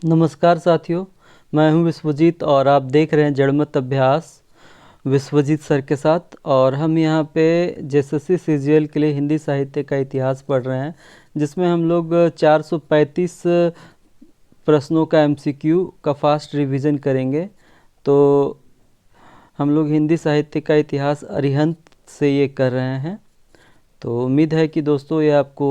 नमस्कार साथियों, मैं हूं विश्वजीत और आप देख रहे हैं जड़मत अभ्यास विश्वजीत सर के साथ। और हम यहां पे जेएसएससी सीजीएल के लिए हिंदी साहित्य का इतिहास पढ़ रहे हैं, जिसमें हम लोग 435 प्रश्नों का एमसीक्यू का फास्ट रिवीजन करेंगे। तो हम लोग हिंदी साहित्य का इतिहास अरिहंत से ये कर रहे हैं। तो उम्मीद है कि दोस्तों ये आपको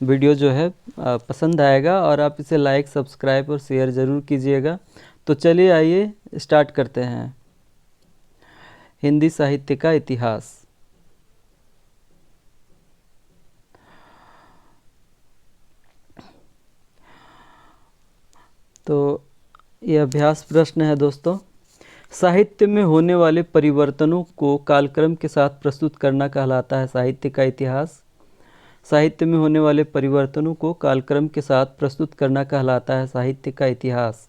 वीडियो जो है पसंद आएगा और आप इसे लाइक, सब्सक्राइब और शेयर ज़रूर कीजिएगा। तो चलिए आइए स्टार्ट करते हैं हिंदी साहित्य का इतिहास। तो ये अभ्यास प्रश्न है दोस्तों। साहित्य में होने वाले परिवर्तनों को कालक्रम के साथ प्रस्तुत करना कहलाता है साहित्य का इतिहास। साहित्य में होने वाले परिवर्तनों को कालक्रम के साथ प्रस्तुत करना कहलाता है साहित्य का इतिहास।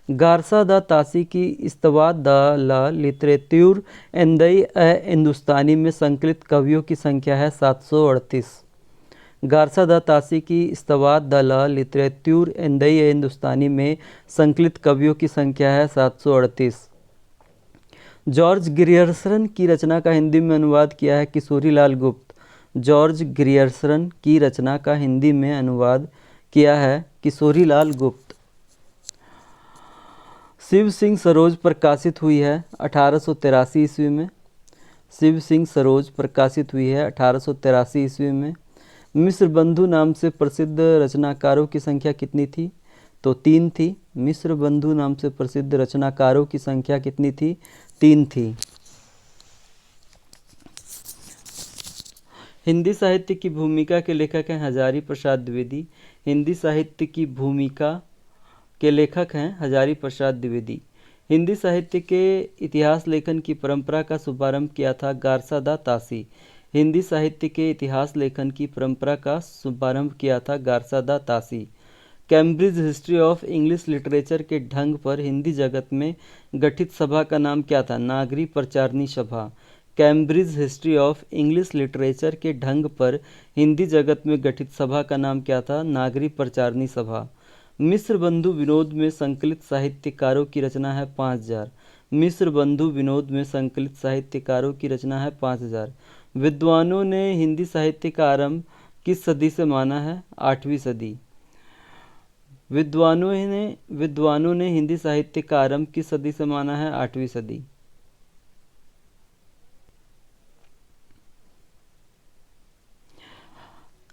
गारसा द तासी की इस्तवाद द ला लिटरेत्यूर एंदई हिंदुस्तानी में संकलित कवियों की संख्या है 738। गारसा द तासी की इस्तवाद द ला लिटरेत्यूर एंदई हिंदुस्तानी में संकलित कवियों की संख्या है 738। जॉर्ज ग्रियर्सन की रचना का हिंदी में अनुवाद किया है किशोरीलाल गुप्त। जॉर्ज ग्रियर्सन की रचना का हिंदी में अनुवाद किया है किशोरीलाल गुप्त। शिव सिंह सरोज प्रकाशित हुई है 1883 ईस्वी में। शिव सिंह सरोज प्रकाशित हुई है 1883 ईस्वी में। मिस्र बंधु नाम से प्रसिद्ध रचनाकारों की संख्या कितनी थी? तो 3 थी। मिस्र बंधु नाम से प्रसिद्ध रचनाकारों की संख्या कितनी थी? 3 थी। हिंदी साहित्य की भूमिका के लेखक हैं हजारी प्रसाद द्विवेदी। हिंदी साहित्य की भूमिका के लेखक हैं हजारी प्रसाद द्विवेदी। हिंदी साहित्य के इतिहास लेखन की परंपरा का शुभारंभ किया था गारसा दा तासी। हिंदी साहित्य के इतिहास लेखन की परंपरा का शुभारंभ किया था Garcin de Tassy. Cambridge history of English literature के ढंग पर हिंदी जगत में गठित सभा का नाम क्या था? नागरी प्रचारणी सभा। Cambridge history of English literature के ढंग पर हिंदी जगत में गठित सभा का नाम क्या था? नागरी प्रचारणी सभा। मिस्र बंधु विनोद में संकलित साहित्यकारों की रचना है 5000। मिस्र बंधु विनोद में संकलित साहित्यकारों की रचना है 5000। विद्वानों ने हिंदी साहित्य का आरंभ किस सदी से माना है? 8वीं सदी। विद्वानों ने हिंदी साहित्य का आरंभ किस सदी से माना है? 8वीं सदी।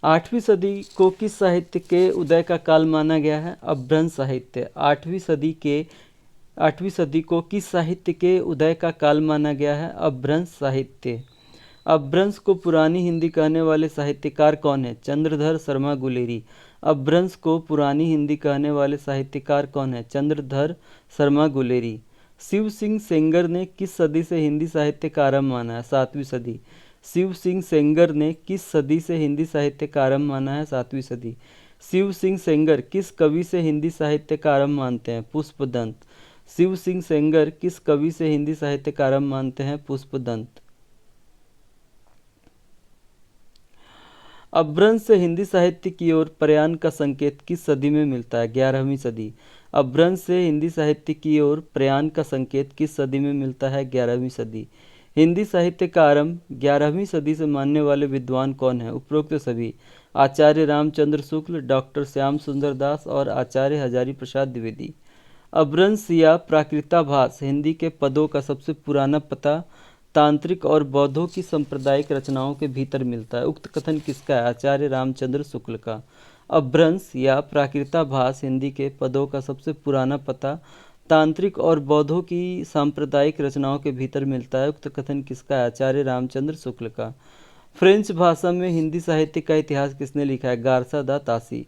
आठवीं सदी को किस साहित्य के उदय का काल माना गया है? अपभ्रंश साहित्य। आठवीं सदी को किस साहित्य के उदय का काल माना गया है? अपभ्रंश साहित्य। अपभ्रंश को पुरानी हिंदी कहने वाले साहित्यकार कौन है? चंद्रधर शर्मा गुलेरी। अपभ्रंश को पुरानी हिंदी कहने वाले साहित्यकार कौन है? चंद्रधर शर्मा गुलेरी। शिव सिंह सेंगर ने किस सदी से हिंदी साहित्य का आरंभ माना है? 7वीं सदी। शिव सिंह सेंगर ने किस सदी से हिंदी साहित्य का आरंभ माना है? 7वीं सदी। शिव सिंह सेंगर किस कवि से हिंदी साहित्य का आरंभ मानते हैं? पुष्पदंत। शिव सिंह सेंगर किस कवि से हिंदी साहित्य का आरंभ मानते हैं? पुष्पदंत। अपभ्रंश से हिंदी साहित्य की ओर प्रयाण का संकेत किस सदी में मिलता है? 11वीं सदी। अपभ्रंश से हिंदी साहित्य की ओर प्रयाण का संकेत किस सदी में मिलता है? 11वीं सदी। हिंदी साहित्य का आरंभ 11वीं सदी से मानने वाले विद्वान कौन हैं? उपरोक्त सभी: आचार्य रामचंद्र शुक्ल, डॉक्टर श्याम सुंदर दास और आचार्य हजारी प्रसाद द्विवेदी। अपभ्रंश या प्राकृताभास हिंदी के पदों का सबसे पुराना पता तांत्रिक और बौद्धों की सांप्रदायिक रचनाओं के भीतर मिलता है। उक्त कथन किसका है? आचार्य रामचंद्र शुक्ल का। अपभ्रंश या प्राकृताभास हिंदी के पदों का सबसे पुराना पता तांत्रिक और बौद्धों की सांप्रदायिक रचनाओं के भीतर मिलता है। उक्त कथन किसका है? आचार्य रामचंद्र शुक्ल का। फ्रेंच भाषा में हिंदी साहित्य का इतिहास किसने लिखा है? गारसा दा तासी।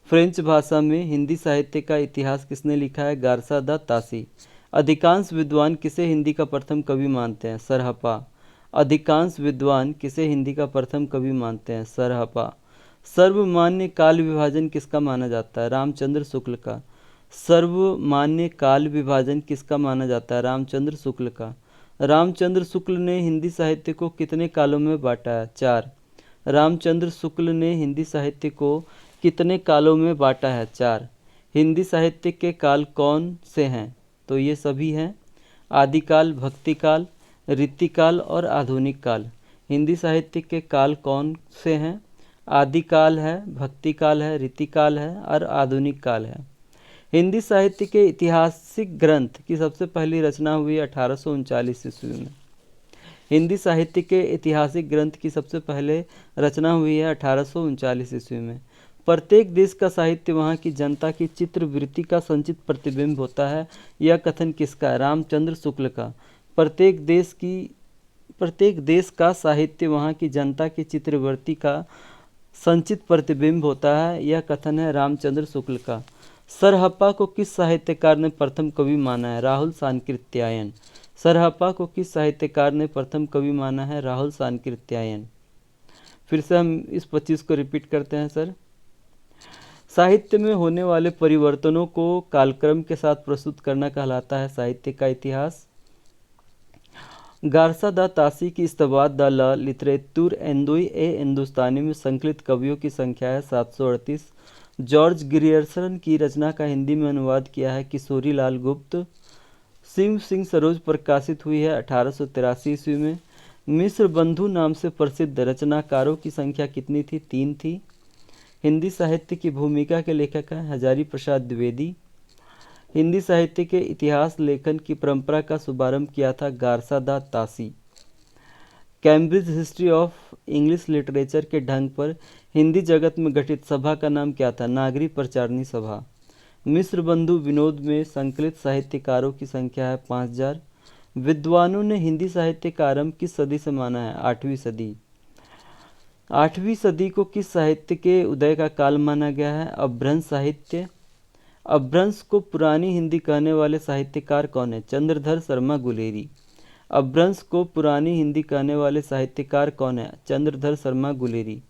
फ्रेंच भाषा में हिंदी साहित्य का इतिहास किसने लिखा है? गारसा दा तासी। अधिकांश विद्वान किसे हिंदी का प्रथम कवि मानते हैं? सरहपा। अधिकांश विद्वान किसे हिंदी का प्रथम कवि मानते हैं? सरहपा। सर्वमान्य काल विभाजन किसका माना जाता है? रामचंद्र शुक्ल का। सर्वमान्य काल विभाजन किसका माना जाता है? रामचंद्र शुक्ल का। रामचंद्र शुक्ल ने हिंदी साहित्य को कितने कालों में बांटा है? 4। रामचंद्र शुक्ल ने हिंदी साहित्य को कितने कालों में बांटा है? 4। हिंदी साहित्य के काल कौन से हैं? तो ये सभी हैं, आदिकाल, भक्तिकाल, रीतिकाल और आधुनिक काल। हिंदी साहित्य के काल कौन से हैं? आदिकाल है, भक्तिकाल है, रीतिकाल है और आधुनिक काल है। हिंदी साहित्य के ऐतिहासिक ग्रंथ की सबसे पहली रचना हुई 1839 ईस्वी में। हिंदी साहित्य के ऐतिहासिक ग्रंथ की सबसे पहले रचना हुई है 1839 ईस्वी में। प्रत्येक देश का साहित्य वहाँ की जनता की चित्रवृत्ति का संचित प्रतिबिंब होता है। यह कथन किसका है? रामचंद्र शुक्ल का। प्रत्येक देश का साहित्य वहाँ की जनता की चित्रवृत्ति का संचित प्रतिबिंब होता है। यह कथन है रामचंद्र शुक्ल का। सरहप्पा को किस साहित्यकार ने प्रथम कवि माना है? राहुल सांकृत्यायन। सरहप्पा को किस साहित्यकार ने प्रथम कवि माना है? राहुल सांकृत्यायन। फिर से हम इस 25 को रिपीट करते हैं सर। साहित्य में होने वाले परिवर्तनों को कालक्रम के साथ प्रस्तुत करना कहलाता है साहित्य का इतिहास। गारसा दा तासी की इस्तबात दा ला लिटरेतुर एंदोई ए हिंदुस्तानी में संकलित कवियों की संख्या है 738। जॉर्ज ग्रियर्सन की रचना का हिंदी में अनुवाद किया है किशोरी लाल गुप्त। शिव सिंह सरोज प्रकाशित हुई है 1883 ईस्वी में। मिस्र बंधु नाम से प्रसिद्ध रचनाकारों की संख्या कितनी थी? 3 थी। हिंदी साहित्य की भूमिका के लेखक हैं हजारी प्रसाद द्विवेदी। हिंदी साहित्य के इतिहास लेखन की परंपरा का शुभारंभ किया था Garcin de Tassy. Cambridge history of English literature के ढंग पर हिंदी जगत में गठित सभा का नाम क्या था? नागरी प्रचारणी सभा। मिस्र बंधु विनोद में संकलित साहित्यकारों की संख्या है 5000। विद्वानों ने हिंदी साहित्य का आरंभ किस सदी से माना है? 8वीं सदी। 8वीं सदी को किस साहित्य के उदय का काल माना गया है? अपभ्रंश साहित्य। अपभ्रंश को पुरानी हिंदी कहने वाले साहित्यकार कौन है? चंद्रधर शर्मा गुलेरी। अपभ्रंश को पुरानी हिंदी कहने वाले साहित्यकार कौन है? चंद्रधर शर्मा गुलेरी।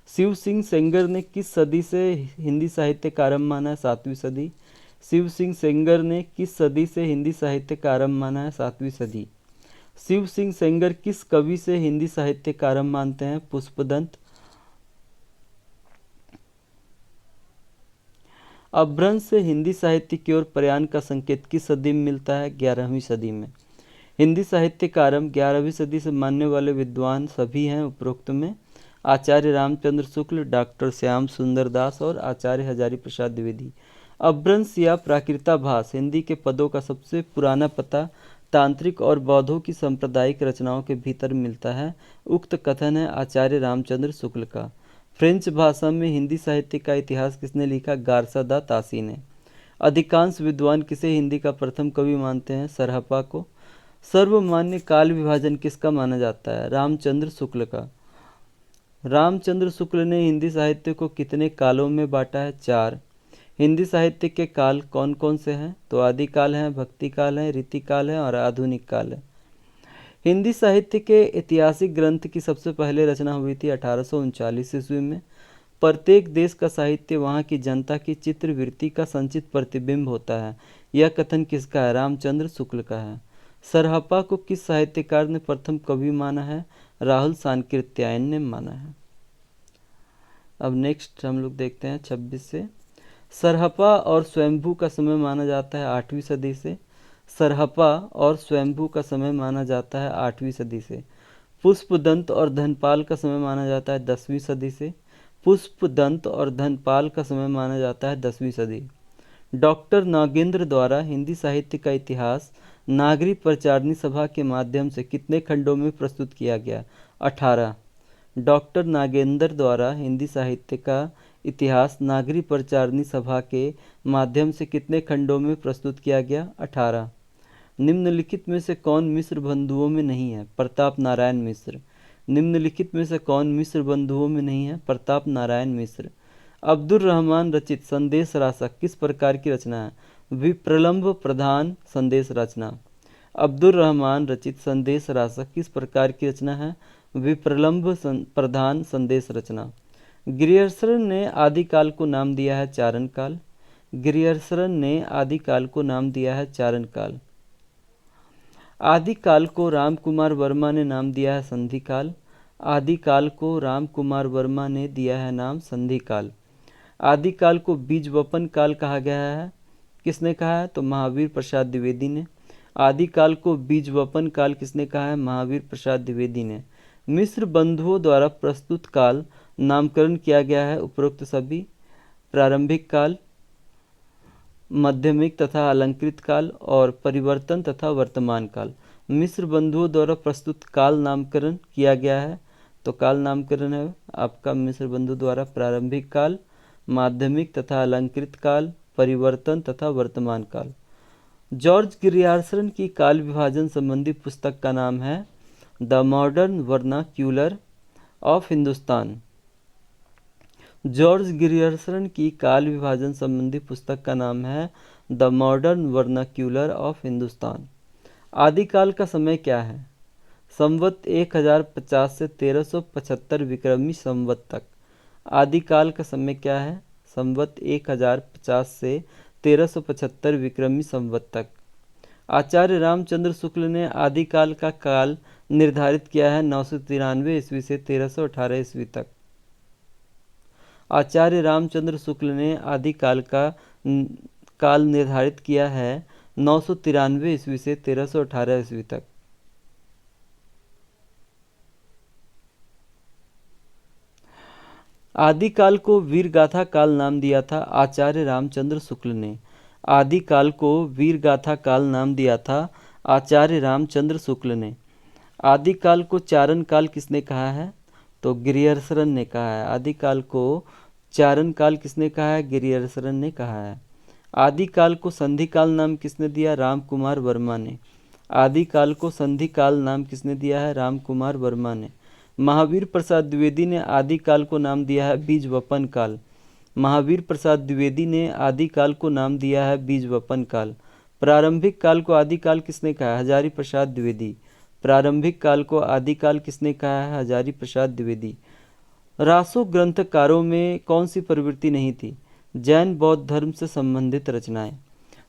शिव सिंह सेंगर ने किस सदी से हिंदी साहित्य का आरंभ माना है? 7वीं सदी। शिव सिंह सेंगर ने किस सदी से हिंदी साहित्य का आरंभ माना है? 7वीं सदी। शिव सिंह सेंगर किस कवि से हिंदी साहित्य का आरंभ मानते हैं? पुष्पदंत। अपभ्रंश से हिंदी साहित्य की ओर प्रयाण का संकेत किस सदी में मिलता है? 11वीं सदी में। हिंदी साहित्य का आरंभ 11वीं सदी से मानने वाले विद्वान सभी हैं उपरोक्त में। आचार्य रामचंद्र शुक्ल, डॉक्टर श्याम सुंदर दास और आचार्य हजारी प्रसाद द्विवेदी। अपभ्रंश या प्राकृताभास हिंदी के पदों का सबसे पुराना पता तांत्रिक और बौद्धों की सांप्रदायिक रचनाओं के भीतर मिलता है। उक्त कथन है आचार्य रामचंद्र शुक्ल का। फ्रेंच भाषा में हिंदी साहित्य का इतिहास किसने लिखा? गारसा दा तासी ने। अधिकांश विद्वान किसे हिंदी का प्रथम कवि मानते हैं? सरहप्पा को। सर्वमान्य काल विभाजन किसका माना जाता है? रामचंद्र शुक्ल का। रामचंद्र शुक्ल ने हिंदी साहित्य को कितने कालों में बांटा है? 4। हिंदी साहित्य के काल कौन कौन से हैं? तो आदिकाल हैं, भक्तिकाल है, रीतिकाल है और आधुनिक काल है। हिंदी साहित्य के ऐतिहासिक ग्रंथ की सबसे पहले रचना हुई थी 1839 ईस्वी में। प्रत्येक देश का साहित्य वहाँ की जनता की चित्रवृत्ति का संचित प्रतिबिंब होता है। यह कथन किसका है? रामचंद्र शुक्ल का है। सरहप्पा को किस साहित्यकार ने प्रथम कवि माना है? राहुल सांकृत्यायन ने माना है। अब नेक्स्ट हम लोग देखते हैं 26 से। सरहप्पा और स्वयंभू का समय माना जाता है 8वीं सदी से। सरहप्पा और स्वयंभू का समय माना जाता है 8वीं सदी से। पुष्पदंत और धनपाल का समय माना जाता है 10वीं सदी से। पुष्पदंत और धनपाल का समय माना जाता है 10वीं सदी। डॉक्टर नागेंद्र द्वारा हिंदी साहित्य का इतिहास नागरी प्रचारणी सभा के माध्यम से कितने खंडों में प्रस्तुत किया गया? 18। डॉक्टर नागेंद्र द्वारा हिंदी साहित्य का इतिहास नागरी प्रचारणी सभा के माध्यम से कितने खंडों में प्रस्तुत किया गया? 18। निम्नलिखित में से कौन मिस्र बंधुओं में नहीं है? प्रताप नारायण मिश्र। निम्नलिखित में से कौन मिस्र बंधुओं में नहीं है? प्रताप नारायण मिश्र। अब्दुल रहमान रचित संदेश रासक किस प्रकार की रचना है? विप्रलंब प्रधान संदेश रचना। अब्दुल रहमान रचित संदेश रासक किस प्रकार की रचना है? विप्रलंब प्रधान संदेश रचना। ग्रियर्सन ने आदिकाल को नाम दिया है चारण काल। ग्रियर्सन ने आदिकाल को नाम दिया है चारण काल। आदिकाल को रामकुमार वर्मा ने नाम दिया है संधिकाल। आदिकाल को रामकुमार वर्मा ने दिया है नाम संधिकाल। आदिकाल को बीज वपन काल कहा गया है, किसने कहा है? तो महावीर प्रसाद द्विवेदी ने। आदिकाल को बीज वपन काल किसने कहा है? महावीर प्रसाद द्विवेदी ने। मिस्र बंधुओं द्वारा प्रस्तुत काल नामकरण किया गया है उपरोक्त सभी: प्रारंभिक काल, माध्यमिक तथा अलंकृत काल और परिवर्तन तथा वर्तमान काल। मिस्र बंधुओं द्वारा प्रस्तुत काल नामकरण किया गया है, तो काल नामकरण है आपका मिस्र बंधु द्वारा प्रारंभिक काल, माध्यमिक तथा अलंकृत काल, परिवर्तन तथा वर्तमान काल। जॉर्ज गिरियार्सन की काल विभाजन संबंधी पुस्तक का नाम है the modern vernacular of Hindustan. George Grierson की काल विभाजन संबंधी पुस्तक का नाम है the modern vernacular of Hindustan. आदिकाल का समय क्या है? संवत 1050 से 1375 विक्रमी संवत तक। आदिकाल का समय क्या है? संवत 1050 से 1375 विक्रमी संवत तक। आचार्य रामचंद्र शुक्ल ने आदिकाल का काल निर्धारित किया है 993 ईस्वी से 1318 ईस्वी तक। आचार्य रामचंद्र शुक्ल ने आदिकाल का काल निर्धारित किया है 993 ईस्वी से 1318 ईस्वी तक। आदिकाल को वीरगाथा काल नाम दिया था आचार्य रामचंद्र शुक्ल ने। आदिकाल को वीरगाथा काल नाम दिया था आचार्य रामचंद्र शुक्ल ने। आदिकाल को चारण काल किसने कहा है? तो गिरियर्सन ने कहा है। आदिकाल को चारण काल किसने कहा है? गिरियर्सन ने कहा है। आदिकाल को संधि काल नाम किसने दिया? राम कुमार वर्मा ने। आदिकाल को संधि काल नाम किसने दिया है? राम कुमार वर्मा ने। महावीर प्रसाद द्विवेदी ने आदिकाल को नाम दिया है बीज वपन काल। महावीर प्रसाद द्विवेदी ने आदिकाल को नाम दिया है बीज वपन काल। प्रारंभिक काल को आदिकाल किसने कहा है? हजारी प्रसाद द्विवेदी। प्रारंभिक काल को आदिकाल किसने कहा है? हजारी प्रसाद द्विवेदी। रासो ग्रंथकारों में कौन सी प्रवृत्ति नहीं थी? जैन बौद्ध धर्म से संबंधित रचनाएं।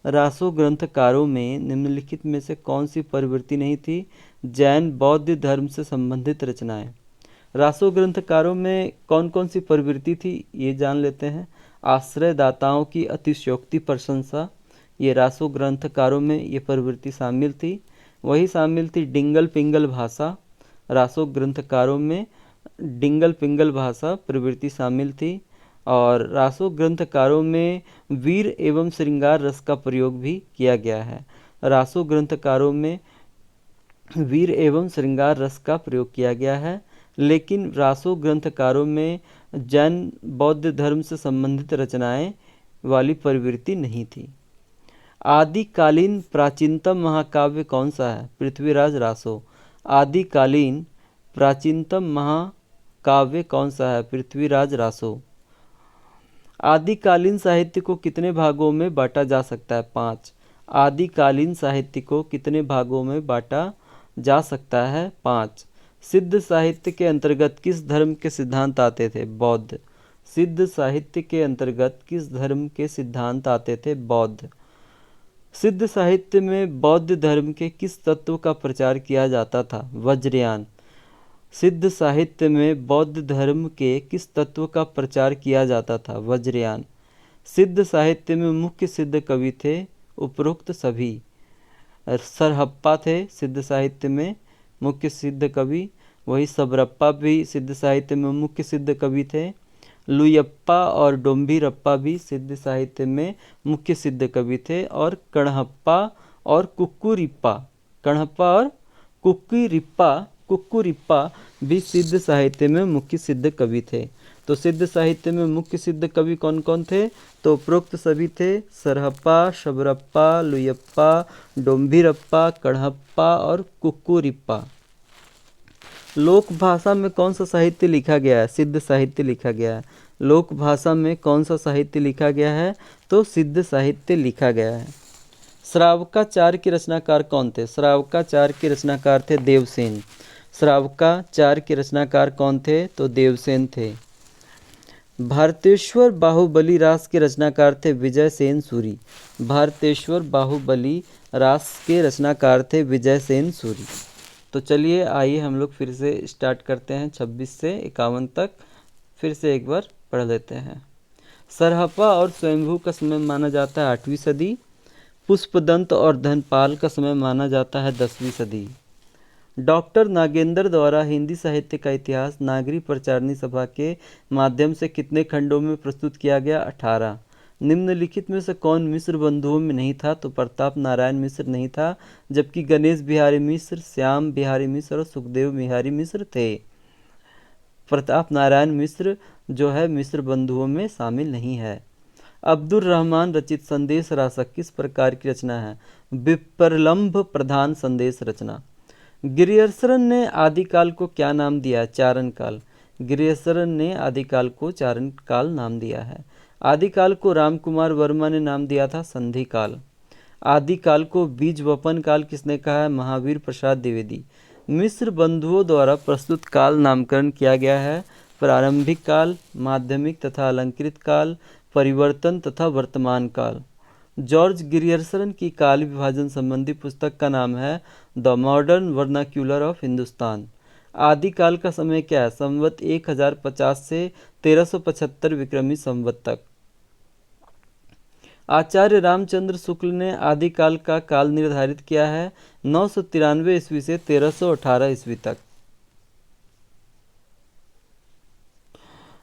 रासो ग्रंथकारों में निम्नलिखित में से कौन सी प्रवृत्ति नहीं थी? जैन बौद्ध धर्म से संबंधित रचनाएं। रासो ग्रंथकारों में कौन कौन सी प्रवृत्ति थी ये जान लेते हैं। आश्रयदाताओं की अतिशयोक्ति प्रशंसा, ये रासो ग्रंथकारों में ये प्रवृत्ति शामिल थी। वही शामिल थी डिंगल पिंगल भाषा। रासो ग्रंथकारों में डिंगल पिंगल भाषा प्रवृत्ति शामिल थी। और रासो ग्रंथकारों में वीर एवं श्रृंगार रस का प्रयोग भी किया गया है। रासो ग्रंथकारों में वीर एवं श्रृंगार रस का प्रयोग किया गया है, लेकिन रासो ग्रंथकारों में जैन बौद्ध धर्म से संबंधित रचनाएं वाली प्रवृत्ति नहीं थी। आदिकालीन प्राचीनतम महाकाव्य कौन सा है? पृथ्वीराज रासो। आदिकालीन प्राचीनतम महाकाव्य कौन सा है? पृथ्वीराज रासो। आदिकालीन साहित्य को कितने भागों में बांटा जा सकता है? 5। आदिकालीन साहित्य को कितने भागों में बांटा जा सकता है? 5। सिद्ध साहित्य के अंतर्गत किस धर्म के सिद्धांत आते थे? बौद्ध। सिद्ध साहित्य के अंतर्गत किस धर्म के सिद्धांत आते थे? बौद्ध। सिद्ध साहित्य में बौद्ध धर्म के किस तत्व का प्रचार किया जाता था? वज्रयान। सिद्ध साहित्य में बौद्ध धर्म के किस तत्व का प्रचार किया जाता था? वज्रयान। सिद्ध साहित्य में मुख्य सिद्ध कवि थे उपरोक्त सभी। सरहप्पा थे सिद्ध साहित्य में मुख्य सिद्ध कवि, वही सबरप्पा भी सिद्ध साहित्य में मुख्य सिद्ध कवि थे। लुयप्पा और डोम्बीरप्पा भी सिद्ध साहित्य में मुख्य सिद्ध कवि थे। और कणहप्पा और कुक्कुरिप्पा, कणहप्पा और कुक्कुरिप्पा भी सिद्ध साहित्य में मुख्य सिद्ध कवि थे। तो सिद्ध साहित्य में मुख्य सिद्ध कवि कौन कौन थे? तो उपरोक्त सभी थे: सरहप्पा, शबरप्पा, लुयप्पा, डोम्बीरप्पा, कणहप्पा और कुक्कुरिप्पा। लोक भाषा में कौन सा साहित्य लिखा गया है? सिद्ध साहित्य लिखा गया है। लोक भाषा में कौन सा साहित्य लिखा गया है? तो सिद्ध साहित्य लिखा गया है। श्रावकाचार के रचनाकार कौन थे? श्रावकाचार के रचनाकार थे देवसेन। श्रावकाचार के रचनाकार कौन थे? तो देवसेन थे। भारतेश्वर बाहुबली रास के रचनाकार थे विजय सेन सूरी। भारतेश्वर बाहुबली रास के रचनाकार थे विजय सेन सूरी। तो चलिए आइए हम लोग फिर से स्टार्ट करते हैं 26 से 51 तक। फिर से एक बार पढ़ लेते हैं। सरहप्पा और स्वयंभू का समय माना जाता है 8वीं सदी। पुष्पदंत और धनपाल का समय माना जाता है 10वीं सदी। डॉक्टर नागेंद्र द्वारा हिंदी साहित्य का इतिहास नागरी प्रचारणी सभा के माध्यम से कितने खंडों में प्रस्तुत किया गया? 18। निम्नलिखित में से कौन मिश्र बंधुओं में नहीं था? तो प्रताप नारायण मिश्र नहीं था, जबकि गणेश बिहारी मिश्र, श्याम बिहारी मिश्र और सुखदेव बिहारी मिश्र थे। प्रताप नारायण मिश्र जो है मिश्र बंधुओं में शामिल नहीं है। अब्दुर रहमान रचित संदेश रासक किस प्रकार की रचना है? विप्रलंभ प्रधान संदेश रचना। गिरियसरन ने आदिकाल को क्या नाम दिया? चारण काल। गिरियसरन ने आदिकाल को चारण काल नाम दिया है। आदिकाल को रामकुमार वर्मा ने नाम दिया था संधि काल। आदिकाल को बीज वपन काल किसने कहा है? महावीर प्रसाद द्विवेदी। मिश्र बंधुओं द्वारा प्रस्तुत काल नामकरण किया गया है प्रारंभिक काल, माध्यमिक तथा अलंकृत काल, परिवर्तन तथा वर्तमान काल। जॉर्ज गिरियर्सन की काल विभाजन संबंधी पुस्तक का नाम है the modern vernacular of Hindustan. आदिकाल का समय क्या है? संवत 1050 से 1375 विक्रमी संवत तक। आचार्य रामचंद्र शुक्ल ने आदिकाल का काल निर्धारित किया है 993 ईस्वी से 1318 ईस्वी तक।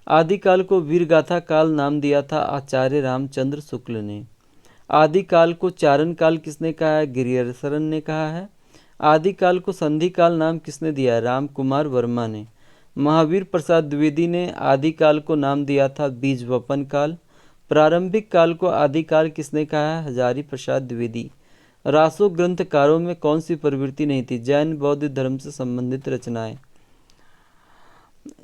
आदिकाल को वीरगाथा काल नाम दिया था आचार्य रामचंद्र शुक्ल ने। आदिकाल को चारण काल किसने कहा है? गिरियर्सन ने कहा है। आदिकाल को संधि काल नाम किसने दिया है? रामकुमार वर्मा ने। महावीर प्रसाद द्विवेदी ने आदिकाल को नाम दिया था बीज वपन काल। प्रारंभिक काल को आदिकाल किसने कहा है? हजारी प्रसाद द्विवेदी। रासो ग्रंथकारों में कौन सी प्रवृत्ति नहीं थी? जैन बौद्ध धर्म से संबंधित रचनाएं।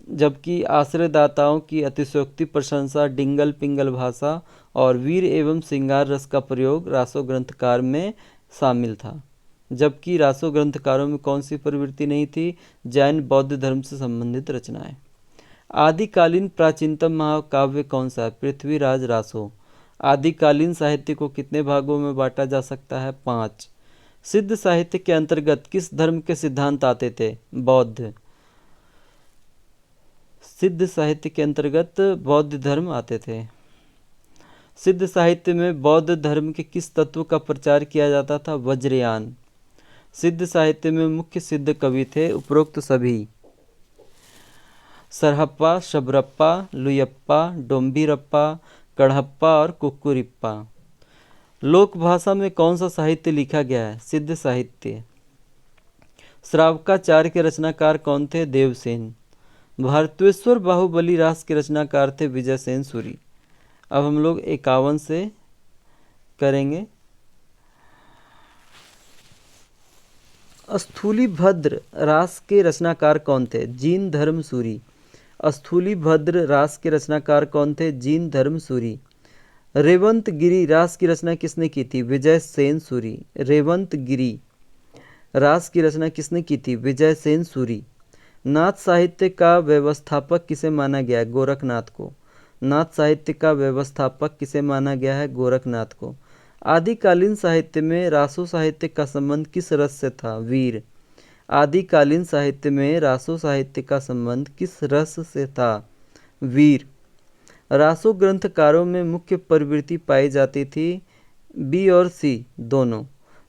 जबकि आश्रयदाताओं की अतिशयोक्ति प्रशंसा, डिंगल पिंगल भाषा और वीर एवं श्रृंगार रस का प्रयोग रासो ग्रंथकार में शामिल था। जबकि रासो ग्रंथकारों में कौन सी प्रवृत्ति नहीं थी? जैन बौद्ध धर्म से संबंधित रचनाएं। आदिकालीन प्राचीनतम महाकाव्य कौन सा है? पृथ्वीराज रासो। आदिकालीन साहित्य को कितने भागों में बांटा जा सकता है? 5। सिद्ध साहित्य के अंतर्गत किस धर्म के सिद्धांत आते थे? बौद्ध। सिद्ध साहित्य के अंतर्गत बौद्ध धर्म आते थे। सिद्ध साहित्य में बौद्ध धर्म के किस तत्व का प्रचार किया जाता था? वज्रयान। सिद्ध साहित्य में मुख्य सिद्ध कवि थे उपरोक्त सभी: सरहप्पा, शबरप्पा, लुयप्पा, डोम्बीरप्पा, कढ़प्पा और कुक्कुरिप्पा। लोक भाषा में कौन सा साहित्य लिखा गया है? सिद्ध साहित्य। श्रावकाचार्य के रचनाकार कौन थे? देवसेन। भारतेश्वर बाहुबली रास के रचनाकार थे विजयसेन सूरी। अब हम लोग 51 से करेंगे। स्थूलीभद्र रास के रचनाकार कौन थे? जीन धर्म सूरी। स्थूलीभद्र रास के रचनाकार कौन थे? जीन धर्म सूरी। रेवंत गिरी रास की रचना किसने की थी? विजय सेन सूरी। रेवंत गिरी रास की रचना किसने की थी? विजय सेन सूरी। नाथ साहित्य का व्यवस्थापक किसे माना गया है? गोरखनाथ को। नाथ साहित्य का व्यवस्थापक किसे माना गया है? गोरखनाथ को। आदिकालीन साहित्य में रासो साहित्य का संबंध किस रस से था? वीर। आदिकालीन साहित्य में रासो साहित्य का संबंध किस रस से था? वीर। रासो ग्रंथकारों में मुख्य प्रवृत्ति पाई जाती थी बी और सी दोनों।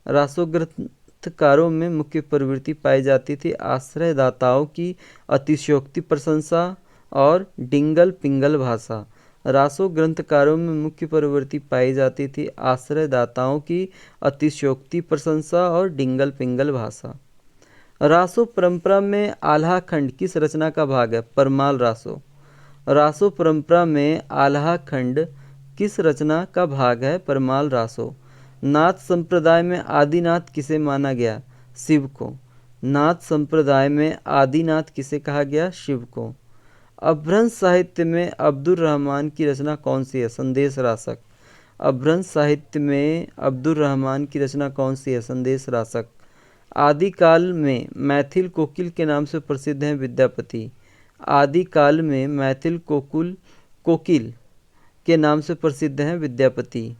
रासो ग्रंथकारों में मुख्य प्रवृत्ति पाई जाती थी आश्रयदाताओं की अतिशयोक्ति प्रशंसा और डिंगल पिंगल भाषा। रासो ग्रंथकारों में मुख्य प्रवृत्ति पाई जाती थी आश्रयदाताओं की अतिशयोक्ति प्रशंसा और डिंगल पिंगल भाषा। रासो परंपरा में आल्हा खंड किस रचना का भाग है? परमाल रासो। रासो परंपरा में आल्हा खंड किस रचना का भाग है? परमाल रासो। नाथ संप्रदाय में आदिनाथ किसे माना गया? शिव को। नाथ संप्रदाय में आदिनाथ किसे कहा गया? शिव को। अभ्रंश साहित्य में अब्दुर रहमान की रचना कौन सी है? संदेश रासक। अभ्रंश साहित्य में अब्दुर रहमान की रचना कौन सी है? संदेश रासक। आदिकाल में मैथिल कोकिल के नाम से प्रसिद्ध हैं विद्यापति। आदिकाल में मैथिल कोकिल के नाम से प्रसिद्ध हैं विद्यापति।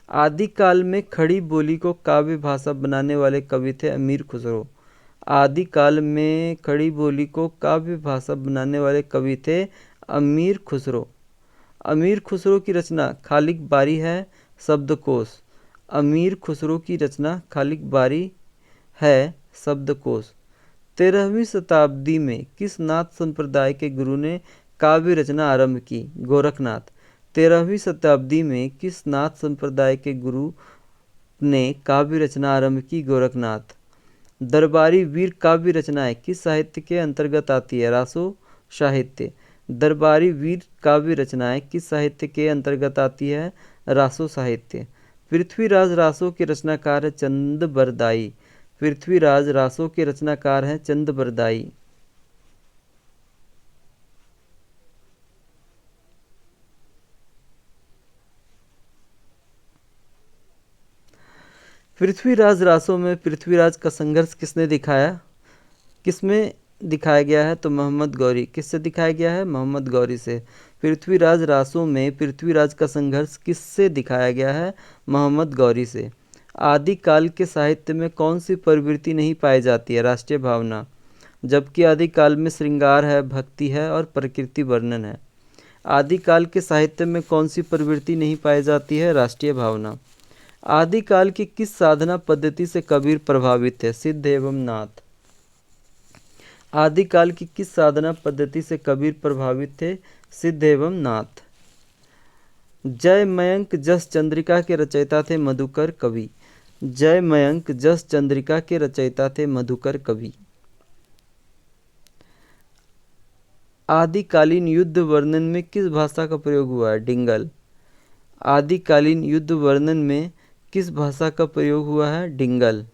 आदिकाल में खड़ी बोली को काव्य भाषा बनाने वाले कवि थे अमीर खुसरो। आदिकाल में खड़ी बोली को काव्य भाषा बनाने वाले कवि थे अमीर खुसरो। अमीर खुसरो की रचना खालिक बारी है शब्दकोश। अमीर खुसरो की रचना खालिक बारी है शब्दकोश। 13वीं शताब्दी में किस नाथ संप्रदाय के गुरु ने काव्य रचना आरंभ की? गोरखनाथ। 13वीं शताब्दी में किस नाथ संप्रदाय के गुरु ने काव्य रचना आरंभ की? गोरखनाथ। दरबारी वीर काव्य रचनाएं किस साहित्य के अंतर्गत आती है? रासो साहित्य। दरबारी वीर काव्य रचनाएं किस साहित्य के अंतर्गत आती है? रासो साहित्य। पृथ्वीराज रासो के रचनाकार है चंद-बरदाई। पृथ्वीराज रासो के रचनाकार हैं चंद-बरदाई। पृथ्वीराज रासो में पृथ्वीराज का संघर्ष किसने दिखाया? किसमें दिखाया गया है? तो मोहम्मद गौरी। किससे दिखाया गया है? मोहम्मद गौरी से। पृथ्वीराज रासो में पृथ्वीराज का संघर्ष किससे दिखाया गया है? मोहम्मद गौरी से। आदिकाल के साहित्य में कौन सी प्रवृत्ति नहीं पाई जाती है? राष्ट्रीय भावना। जबकि आदिकाल में श्रृंगार है, भक्ति है और प्रकृति वर्णन है। आदिकाल के साहित्य में कौन सी प्रवृत्ति नहीं पाई जाती है? राष्ट्रीय भावना। आदिकाल की किस साधना पद्धति से कबीर प्रभावित थे? सिद्ध एवं नाथ। आदिकाल की किस साधना पद्धति से कबीर प्रभावित थे? सिद्ध एवं नाथ। जय मयंक जस चंद्रिका के रचयिता थे मधुकर कवि। जय मयंक जस चंद्रिका के रचयिता थे मधुकर कवि। आदिकालीन युद्ध वर्णन में किस भाषा का प्रयोग हुआ है? डिंगल। आदिकालीन युद्ध वर्णन में किस भाषा का प्रयोग हुआ है? डिंगल।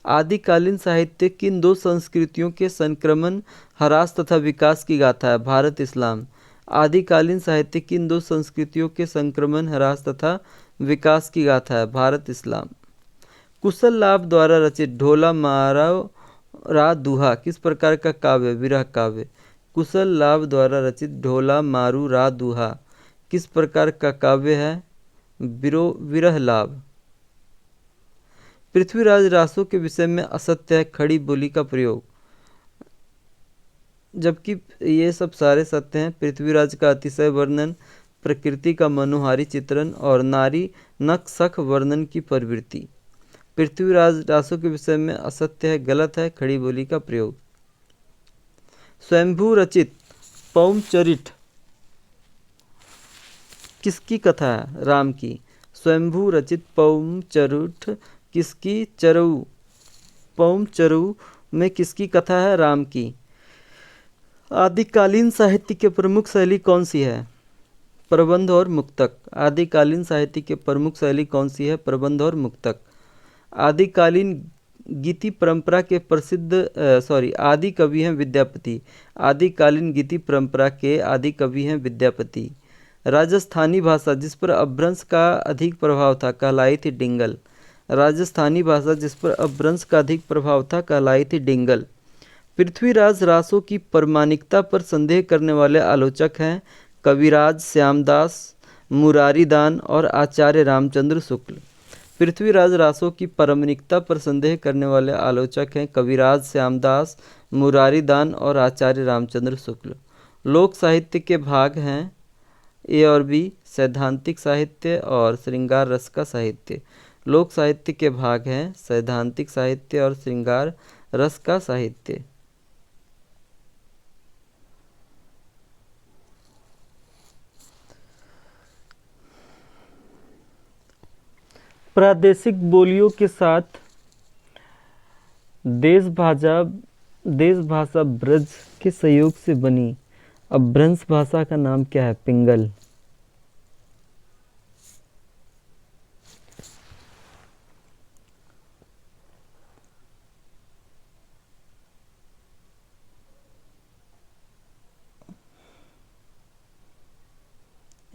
आदिकालीन साहित्य किन दो संस्कृतियों के संक्रमण, ह्रास तथा विकास की गाथा है? भारत इस्लाम। आदिकालीन साहित्य किन दो संस्कृतियों के संक्रमण, ह्रास तथा विकास की गाथा है? भारत इस्लाम। कुशल लाभ द्वारा रचित ढोला मारा रा दुहा किस प्रकार का काव्य? विरह काव्य। कुशल लाभ द्वारा रचित ढोला मारू रा दुहा किस प्रकार का काव्य है? विरह लाभ। पृथ्वीराज रासो के विषय में असत्य है खड़ी बोली का प्रयोग, जबकि ये सब सारे सत्य हैं। पृथ्वीराज का अतिशय वर्णन, प्रकृति का मनोहारी चित्रण और नारी नख वर्णन की प्रवृत्ति। पृथ्वीराज रासो के विषय में असत्य है, गलत है खड़ी बोली का प्रयोग। स्वयंभू रचित पौमचरित किसकी कथा है? राम की। स्वयंभू रचित पौमचरित किसकी? चरऊ। पौमचरऊ में किसकी कथा है? राम की। आदिकालीन साहित्य की प्रमुख शैली कौन सी है? प्रबंध और मुक्तक। आदिकालीन साहित्य की प्रमुख शैली कौन सी है? प्रबंध और मुक्तक। आदिकालीन गीति परंपरा के आदि कवि हैं विद्यापति। आदिकालीन गीति परंपरा के आदि कवि हैं विद्यापति। राजस्थानी भाषा जिस पर अपभ्रंश का अधिक प्रभाव था कहलाई थी डिंगल। राजस्थानी भाषा जिस पर अपभ्रंश का अधिक प्रभाव था कहलाई थी डिंगल। पृथ्वीराज रासो की प्रामाणिकता पर संदेह करने वाले आलोचक हैं कविराज श्यामदास, मुरारीदान और आचार्य रामचंद्र शुक्ल। पृथ्वीराज रासो की प्रामाणिकता पर संदेह करने वाले आलोचक हैं कविराज श्यामदास, मुरारीदान और आचार्य रामचंद्र शुक्ल। लोक साहित्य के भाग हैं ए और बी, सैद्धांतिक साहित्य और श्रृंगार रस का साहित्य। लोक साहित्य के भाग हैं सैद्धांतिक साहित्य और श्रृंगार रस का साहित्य। प्रादेशिक बोलियों के साथ देश भाषा ब्रज के सहयोग से बनी अपभ्रंश भाषा का नाम क्या है? पिंगल।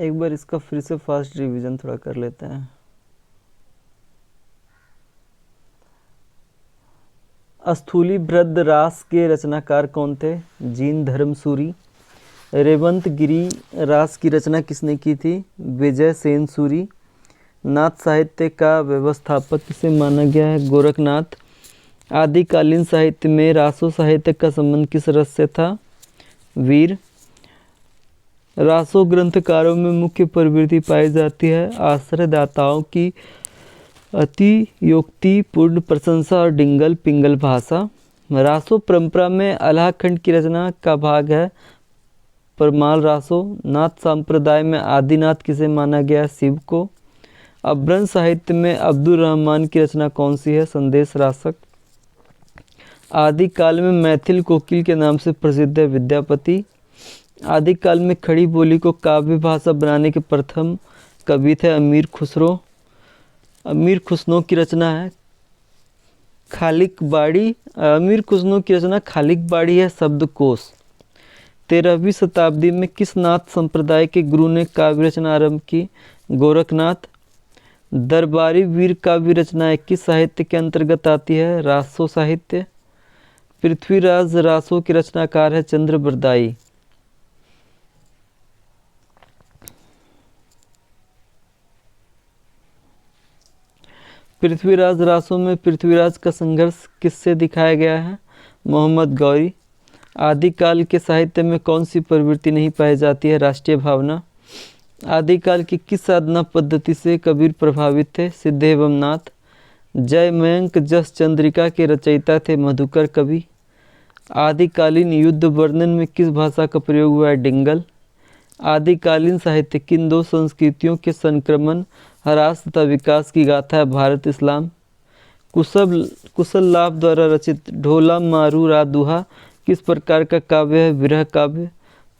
एक बार इसका फिर से फास्ट रिवीजन थोड़ा कर लेते हैं। स्थूली भृद रास के रचनाकार कौन थे? जीन धर्मसूरी। रेवंत गिरी रास की रचना किसने की थी? विजय सेन सूरी। नाथ साहित्य का व्यवस्थापक किसे माना गया है? गोरखनाथ। आदिकालीन साहित्य में रासो साहित्य का संबंध किस रस से था? वीर। रासो ग्रंथकारों में मुख्य प्रवृत्ति पाई जाती है आश्रयदाताओं की अतियोक्तिपूर्ण प्रशंसा और डिंगल पिंगल भाषा। रासो परंपरा में अलाखंड की रचना का भाग है। परमाल रासो। नाथ संप्रदाय में आदिनाथ किसे माना गया? शिव को। अभ्रंश साहित्य में अब्दुल रहमान की रचना कौन सी है? संदेश रासक। आदिकाल में मैथिल कोकिल के नाम से प्रसिद्ध है विद्यापति। आदिकाल में खड़ी बोली को काव्य भाषा बनाने के प्रथम कवि थे अमीर खुसरो। अमीर खुसरो की रचना है खालिक बाड़ी। अमीर खुसरो की रचना खालिक बाड़ी है शब्दकोश। 13वीं शताब्दी में किस नाथ संप्रदाय के गुरु ने काव्य रचना आरंभ की? गोरखनाथ। दरबारी वीर काव्य रचना किस साहित्य के अंतर्गत आती है? रासो साहित्य। पृथ्वीराज रासो के रचनाकार है चंद्रबरदाई। पृथ्वीराज रासो में पृथ्वीराज का संघर्ष किससे दिखाया गया है? मोहम्मद गौरी। आदिकाल के साहित्य में कौन सी प्रवृत्ति नहीं पाई जाती है? राष्ट्रीय भावना। आदिकाल की किस साधना पद्धति से कबीर प्रभावित थे? सिद्ध एवं नाथ। जय मयंक जस चंद्रिका के रचयिता थे मधुकर कवि। आदिकालीन युद्ध वर्णन में किस भाषा का प्रयोग हुआ है? डिंगल। आदिकालीन साहित्य किन दो संस्कृतियों के संक्रमण ह्रास तथा विकास की गाथा है? भारत इस्लाम। कुशल लाभ द्वारा रचित ढोला मारू रादुहा किस प्रकार का काव्य है? विरह काव्य।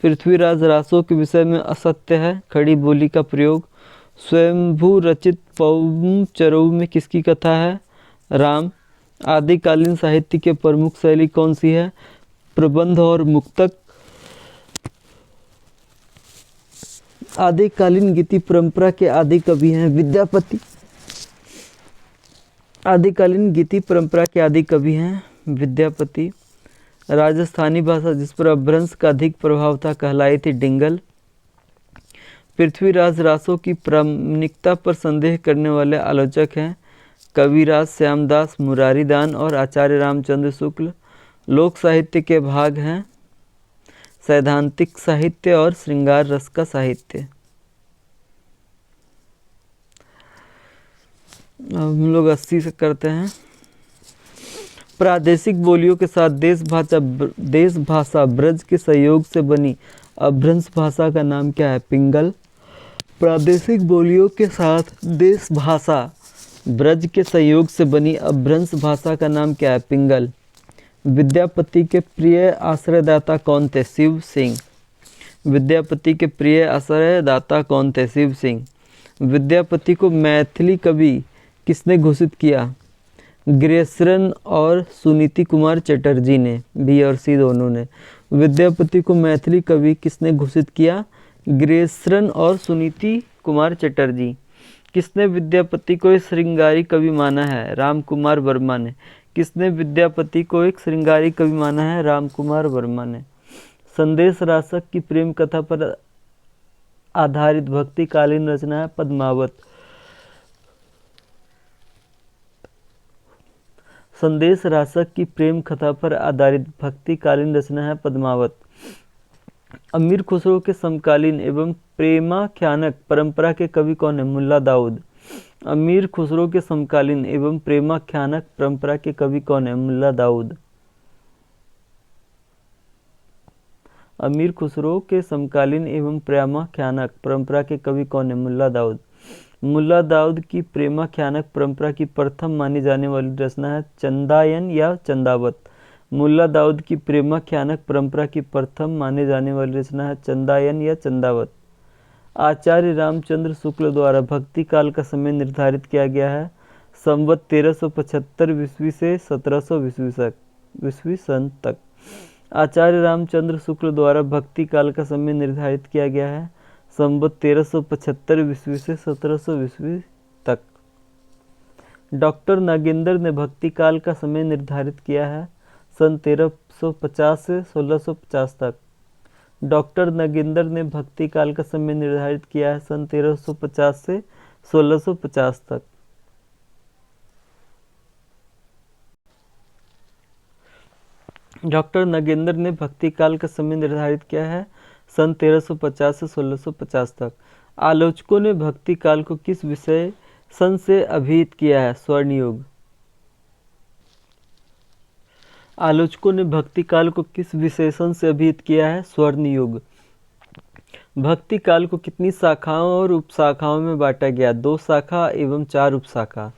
पृथ्वीराज रासो के विषय में असत्य है खड़ी बोली का प्रयोग। स्वयंभू रचित पौम चरऊ में किसकी कथा है? राम। आदिकालीन साहित्य के प्रमुख शैली कौन सी है? प्रबंध और मुक्तक। आदिकालीन गीति परंपरा के आदि कवि हैं विद्यापति। आदिकालीन गीति परंपरा के आदि कवि हैं विद्यापति। राजस्थानी भाषा जिस पर अपभ्रंश का अधिक प्रभाव था कहलाई थी डिंगल। पृथ्वीराज रासो की प्रामाणिकता पर संदेह करने वाले आलोचक हैं कविराज श्यामदास मुरारीदान और आचार्य रामचंद्र शुक्ल। लोक साहित्य के भाग हैं सैद्धांतिक साहित्य और श्रृंगार रस का साहित्य। अब हम लोग 80 से करते हैं। प्रादेशिक बोलियों के साथ देश भाषा ब्रज के सहयोग से बनी अपभ्रंश भाषा का नाम क्या है? पिंगल। प्रादेशिक बोलियों के साथ देश भाषा ब्रज के सहयोग से बनी अपभ्रंश भाषा का नाम क्या है? पिंगल। विद्यापति के प्रिय आश्रयदाता कौन थे? शिव सिंह। विद्यापति के प्रिय आश्रयदाता कौन थे? शिव सिंह। विद्यापति को मैथिली कवि किसने घोषित किया? ग्रेसरन और सुनीति कुमार चटर्जी ने। बी और सी दोनों ने। विद्यापति को मैथिली कवि किसने घोषित किया? ग्रेसरन और सुनीति कुमार चटर्जी। किसने विद्यापति को एक श्रृंगारी कवि माना है? रामकुमार वर्मा ने। किसने विद्यापति को एक श्रृंगारी कवि माना है? रामकुमार वर्मा ने। संदेश रासक की प्रेम कथा पर आधारित भक्तिकालीन रचना है पद्मावत। संदेश रासक की प्रेम कथा पर आधारित भक्तिकालीन रचना है पद्मावत। अमीर खुसरो के समकालीन एवं प्रेमाख्यानक परंपरा के कवि कौन है? मुल्ला दाऊद। अमीर खुसरो के समकालीन एवं प्रेमाख्यानक परंपरा के कवि कौन है? मुल्ला दाऊद। अमीर खुसरो के समकालीन एवं प्रेमाख्यानक परंपरा के कवि कौन है? मुल्ला दाऊद। मुल्ला दाऊद की प्रेमाख्यानक परंपरा की प्रथम मानी जाने वाली रचना है चंदायन या चंदावत। मुल्ला दाऊद की प्रेमाख्यानक परंपरा की प्रथम माने जाने वाली रचना है चंदायन या चंदावत। आचार्य रामचंद्र शुक्ल द्वारा भक्ति काल का समय निर्धारित किया गया है संवत 1375 ईस्वी से 1700 ईस्वी सन तक। आचार्य रामचंद्र शुक्ल द्वारा भक्ति काल का समय निर्धारित किया गया है संवत 1375 ईस्वी से 1700 ईस्वी तक। डॉक्टर नागेंद्र ने भक्ति काल का समय निर्धारित किया है सन 1350 से 1650 तक। डॉक्टर नागेंद्र ने भक्ति काल का समय निर्धारित किया है सन 1350 से 1650 तक। डॉक्टर नगेंद्र ने भक्ति काल का समय निर्धारित किया है सन 1350 से 1650 तक। आलोचकों ने भक्ति काल को किस विषय सन से अभिहित किया है? स्वर्ण युग। आलोचकों ने भक्ति काल को किस विशेषण से अभिहित किया है? स्वर्ण युग। भक्ति काल को कितनी शाखाओं और उपशाखाओं में बांटा गया? 2 शाखा एवं 4 उपशाखा।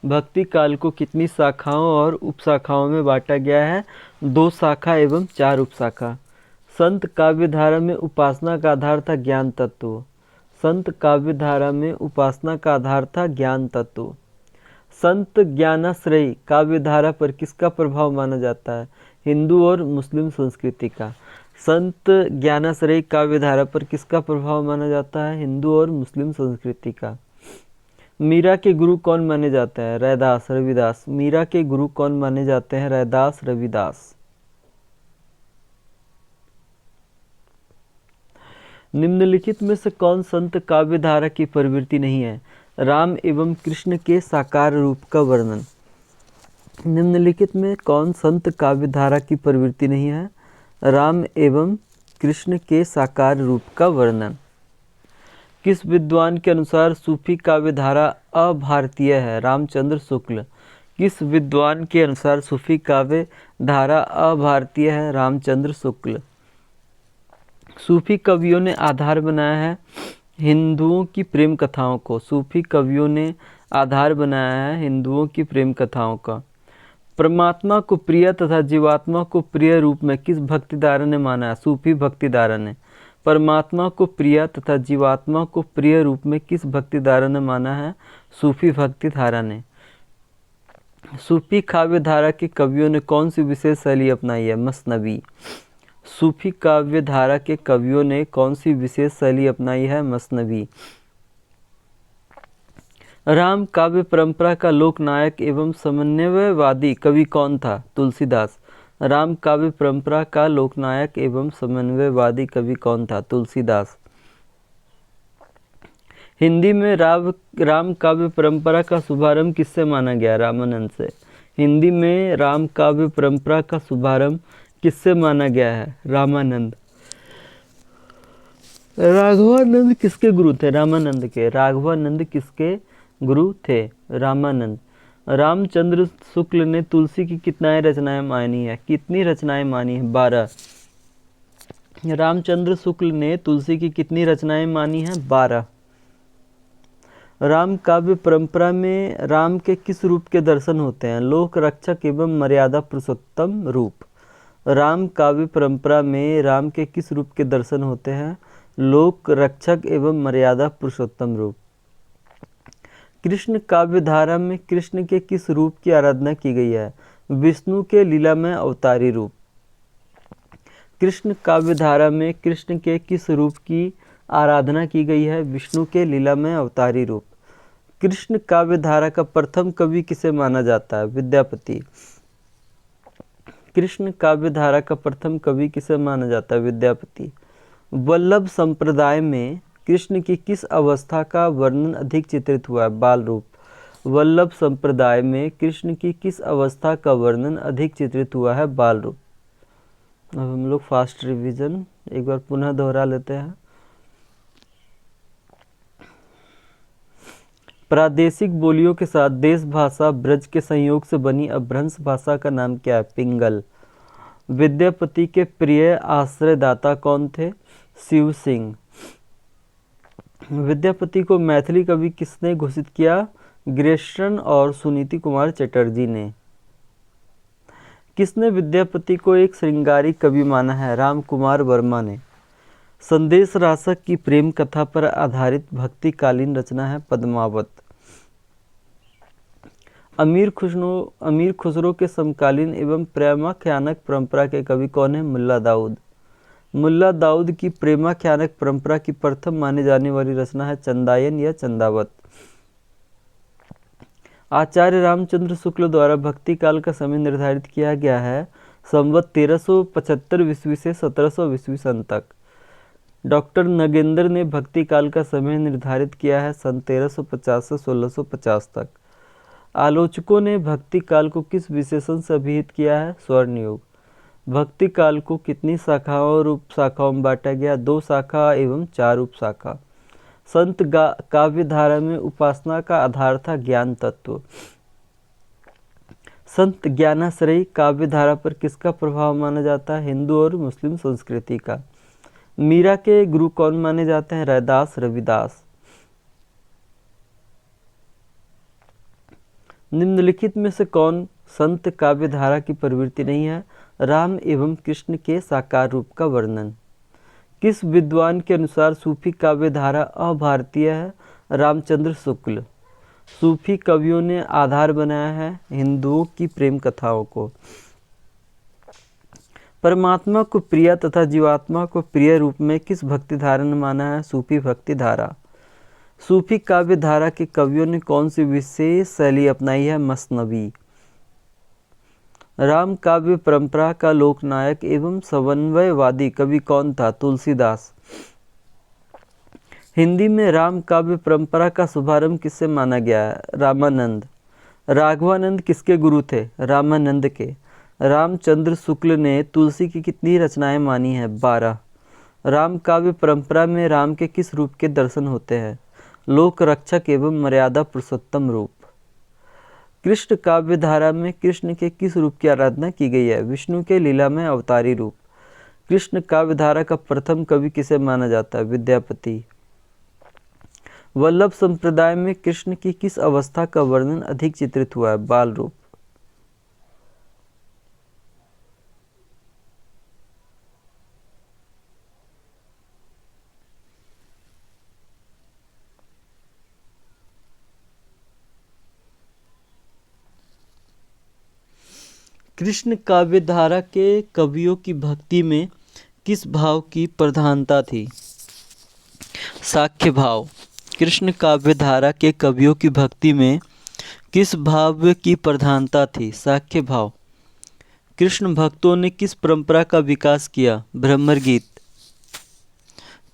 भक्ति काल को कितनी शाखाओं और उपशाखाओं में बांटा गया है? 2 शाखा एवं 4 उपशाखा। संत काव्यधारा में उपासना का आधार था ज्ञान तत्व। संत काव्यधारा में उपासना का आधार था ज्ञान तत्व। संत ज्ञानाश्रयी काव्यधारा पर किसका प्रभाव माना जाता है? हिंदू और मुस्लिम संस्कृति का। संत ज्ञानाश्रयी काव्यधारा पर किसका प्रभाव माना जाता है? हिंदू और मुस्लिम संस्कृति का। मीरा के गुरु कौन माने जाते हैं? रैदास, रविदास। मीरा के गुरु कौन माने जाते हैं? रैदास, रविदास। निम्नलिखित में से कौन संत काव्यधारा की प्रवृत्ति नहीं है? राम एवं कृष्ण के साकार रूप का वर्णन। निम्नलिखित में कौन संत काव्यधारा की प्रवृत्ति नहीं है? राम एवं कृष्ण के साकार रूप का वर्णन। किस विद्वान के अनुसार सूफी काव्यधारा अभारतीय है? रामचंद्र शुक्ल। किस विद्वान के अनुसार सूफी काव्यधारा अभारतीय है? रामचंद्र शुक्ल। सूफी कवियों ने आधार बनाया है हिंदुओं की प्रेम कथाओं को। सूफी कवियों ने आधार बनाया है हिंदुओं की प्रेम कथाओं का। परमात्मा को प्रिय तथा जीवात्मा को प्रिय रूप में किस भक्तिधारा ने माना है? सूफी भक्तिधारा ने। परमात्मा को प्रिय तथा जीवात्मा को प्रिय रूप में किस भक्तिधारा ने माना है? सूफी भक्तिधारा ने। सूफी काव्यधारा के कवियों ने कौन सी विशेष शैली अपनाई है? मसनवी। सूफी काव्यधारा के कवियों ने कौन सी विशेष शैली अपनाई है? मसनवी। राम काव्य परंपरा का लोकनायक एवं समन्वयवादी कवि कौन था? तुलसीदास। राम काव्य परंपरा का लोकनायक एवं समन्वयवादी कवि कौन था? तुलसीदास। हिंदी में राम काव्य परंपरा का शुभारंभ किससे माना गया? रामानंद से। हिंदी में राम काव्य परंपरा का शुभारंभ किससे माना गया है? रामानंद। राघवानंद किसके गुरु थे? रामानंद के। राघवानंद किसके गुरु थे? रामानंद। रामचंद्र शुक्ल ने तुलसी की कितनी रचनाएं मानी है? कितनी रचनाएं मानी है? 12। रामचंद्र शुक्ल ने तुलसी की कितनी रचनाएं मानी है? 12। राम काव्य परंपरा में राम के किस रूप के दर्शन होते हैं? लोक रक्षक एवं मर्यादा पुरुषोत्तम रूप। राम काव्य परंपरा में राम के किस रूप के दर्शन होते हैं? लोक रक्षक एवं मर्यादा पुरुषोत्तम रूप। कृष्ण काव्यधारा में कृष्ण के किस रूप की आराधना की गई है? विष्णु के लीलामय अवतारी रूप। कृष्ण काव्यधारा में कृष्ण के किस रूप की आराधना की गई है? विष्णु के लीलामय अवतारी रूप। कृष्ण काव्यधारा का प्रथम कवि किसे माना जाता है? विद्यापति। कृष्ण काव्यधारा का प्रथम कवि किसे माना जाता है? विद्यापति। वल्लभ संप्रदाय में कृष्ण की किस अवस्था का वर्णन अधिक चित्रित हुआ है? बाल रूप। वल्लभ संप्रदाय में कृष्ण की किस अवस्था का वर्णन अधिक चित्रित हुआ है? बाल रूप। अब हम लोग फास्ट रिवीजन एक बार पुनः दोहरा लेते हैं। प्रादेशिक बोलियों के साथ देश भाषा ब्रज के संयोग से बनी अपभ्रंश भाषा का नाम क्या है? पिंगल। विद्यापति के प्रिय आश्रयदाता कौन थे? शिव सिंह। विद्यापति को मैथिली कवि किसने घोषित किया? ग्रेसन और सुनीति कुमार चटर्जी ने। किसने विद्यापति को एक श्रृंगारी कवि माना है? राम कुमार वर्मा ने। संदेश रासक की प्रेम कथा पर आधारित भक्तिकालीन रचना है पद्मावत। अमीर खुसरो के समकालीन एवं प्रेमाख्यानक परंपरा के कवि कौन है? मुल्ला दाऊद। मुल्ला दाऊद की प्रेमाख्यानक परंपरा की प्रथम माने जाने वाली रचना है चंदायन या चंदावत। आचार्य रामचंद्र शुक्ल द्वारा भक्ति काल का समय निर्धारित किया गया है संवत 1375 ईस्वी से 1700 ईस्वी सन तक। डॉक्टर नगेंद्र ने भक्ति काल का समय निर्धारित किया है सन 1350 से 1650 तक। आलोचकों ने भक्ति काल को किस विशेषण से अभिहित किया है? स्वर्ण युग। भक्ति काल को कितनी शाखाओं और उपशाखाओं में बांटा गया? 2 शाखा एवं 4 उपशाखा। संत काव्य धारा में उपासना का आधार था ज्ञान तत्व। संत ज्ञानाश्रयी काव्य धारा पर किसका प्रभाव माना जाता है? हिंदू और मुस्लिम संस्कृति का। मीरा के गुरु कौन माने जाते हैं? रैदास, रविदास। निम्नलिखित में से कौन संत काव्य धारा की प्रवृत्ति नहीं है? राम एवं कृष्ण के साकार रूप का वर्णन। किस विद्वान के अनुसार सूफी काव्य धारा अभारतीय है? रामचंद्र शुक्ल। सूफी कवियों ने आधार बनाया है हिंदुओं की प्रेम कथाओं को। परमात्मा को प्रिय तथा जीवात्मा को प्रिय रूप में किस भक्ति धारा ने माना है? सूफी भक्ति धारा। सूफी काव्य धारा के कवियों ने कौन सी विशेष शैली अपनाई है? मसनवी। राम काव्य परंपरा का लोकनायक एवं समन्वयवादी कवि कौन था? तुलसीदास। हिंदी में राम काव्य परंपरा का शुभारंभ किससे माना गया है? रामानंद। राघवानंद किसके गुरु थे? रामानंद के। रामचंद्र शुक्ल ने तुलसी की कितनी रचनाएं मानी हैं? 12। राम काव्य परंपरा में राम के किस रूप के दर्शन होते हैं? लोक रक्षक एवं मर्यादा पुरुषोत्तम रूप। कृष्ण काव्य धारा में कृष्ण के किस रूप की आराधना की गई है? विष्णु के लीला में अवतारी रूप। कृष्ण काव्य धारा का प्रथम कवि किसे माना जाता है? विद्यापति। वल्लभ संप्रदाय में कृष्ण की किस अवस्था का वर्णन अधिक चित्रित हुआ है? बाल रूप। कृष्ण काव्य धारा के कवियों की भक्ति में किस भाव की प्रधानता थी? साख्य भाव। कृष्ण काव्य धारा के कवियों की भक्ति में किस भाव की प्रधानता थी? साख्य भाव। कृष्ण भक्तों ने किस परंपरा का विकास किया? भ्रमर गीत।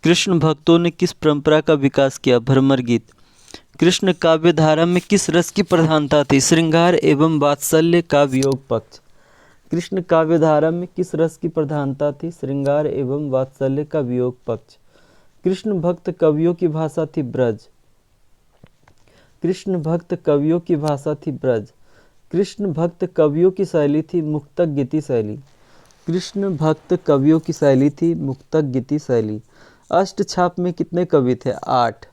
कृष्ण भक्तों ने किस परंपरा का विकास किया? भ्रमर गीत। कृष्ण काव्य धारा में किस रस की प्रधानता थी? श्रृंगार एवं वात्सल्य का वियोग पक्ष। कृष्ण काव्य धारा में किस रस की प्रधानता थी? श्रृंगार एवं वात्सल्य का वियोग पक्ष। कृष्ण भक्त कवियों की भाषा थी ब्रज। कृष्ण भक्त कवियों की भाषा थी ब्रज। कृष्ण भक्त कवियों की शैली थी मुक्तक गीति शैली। कृष्ण भक्त कवियों की शैली थी मुक्तक गीति शैली। अष्टछाप में कितने कवि थे? 8।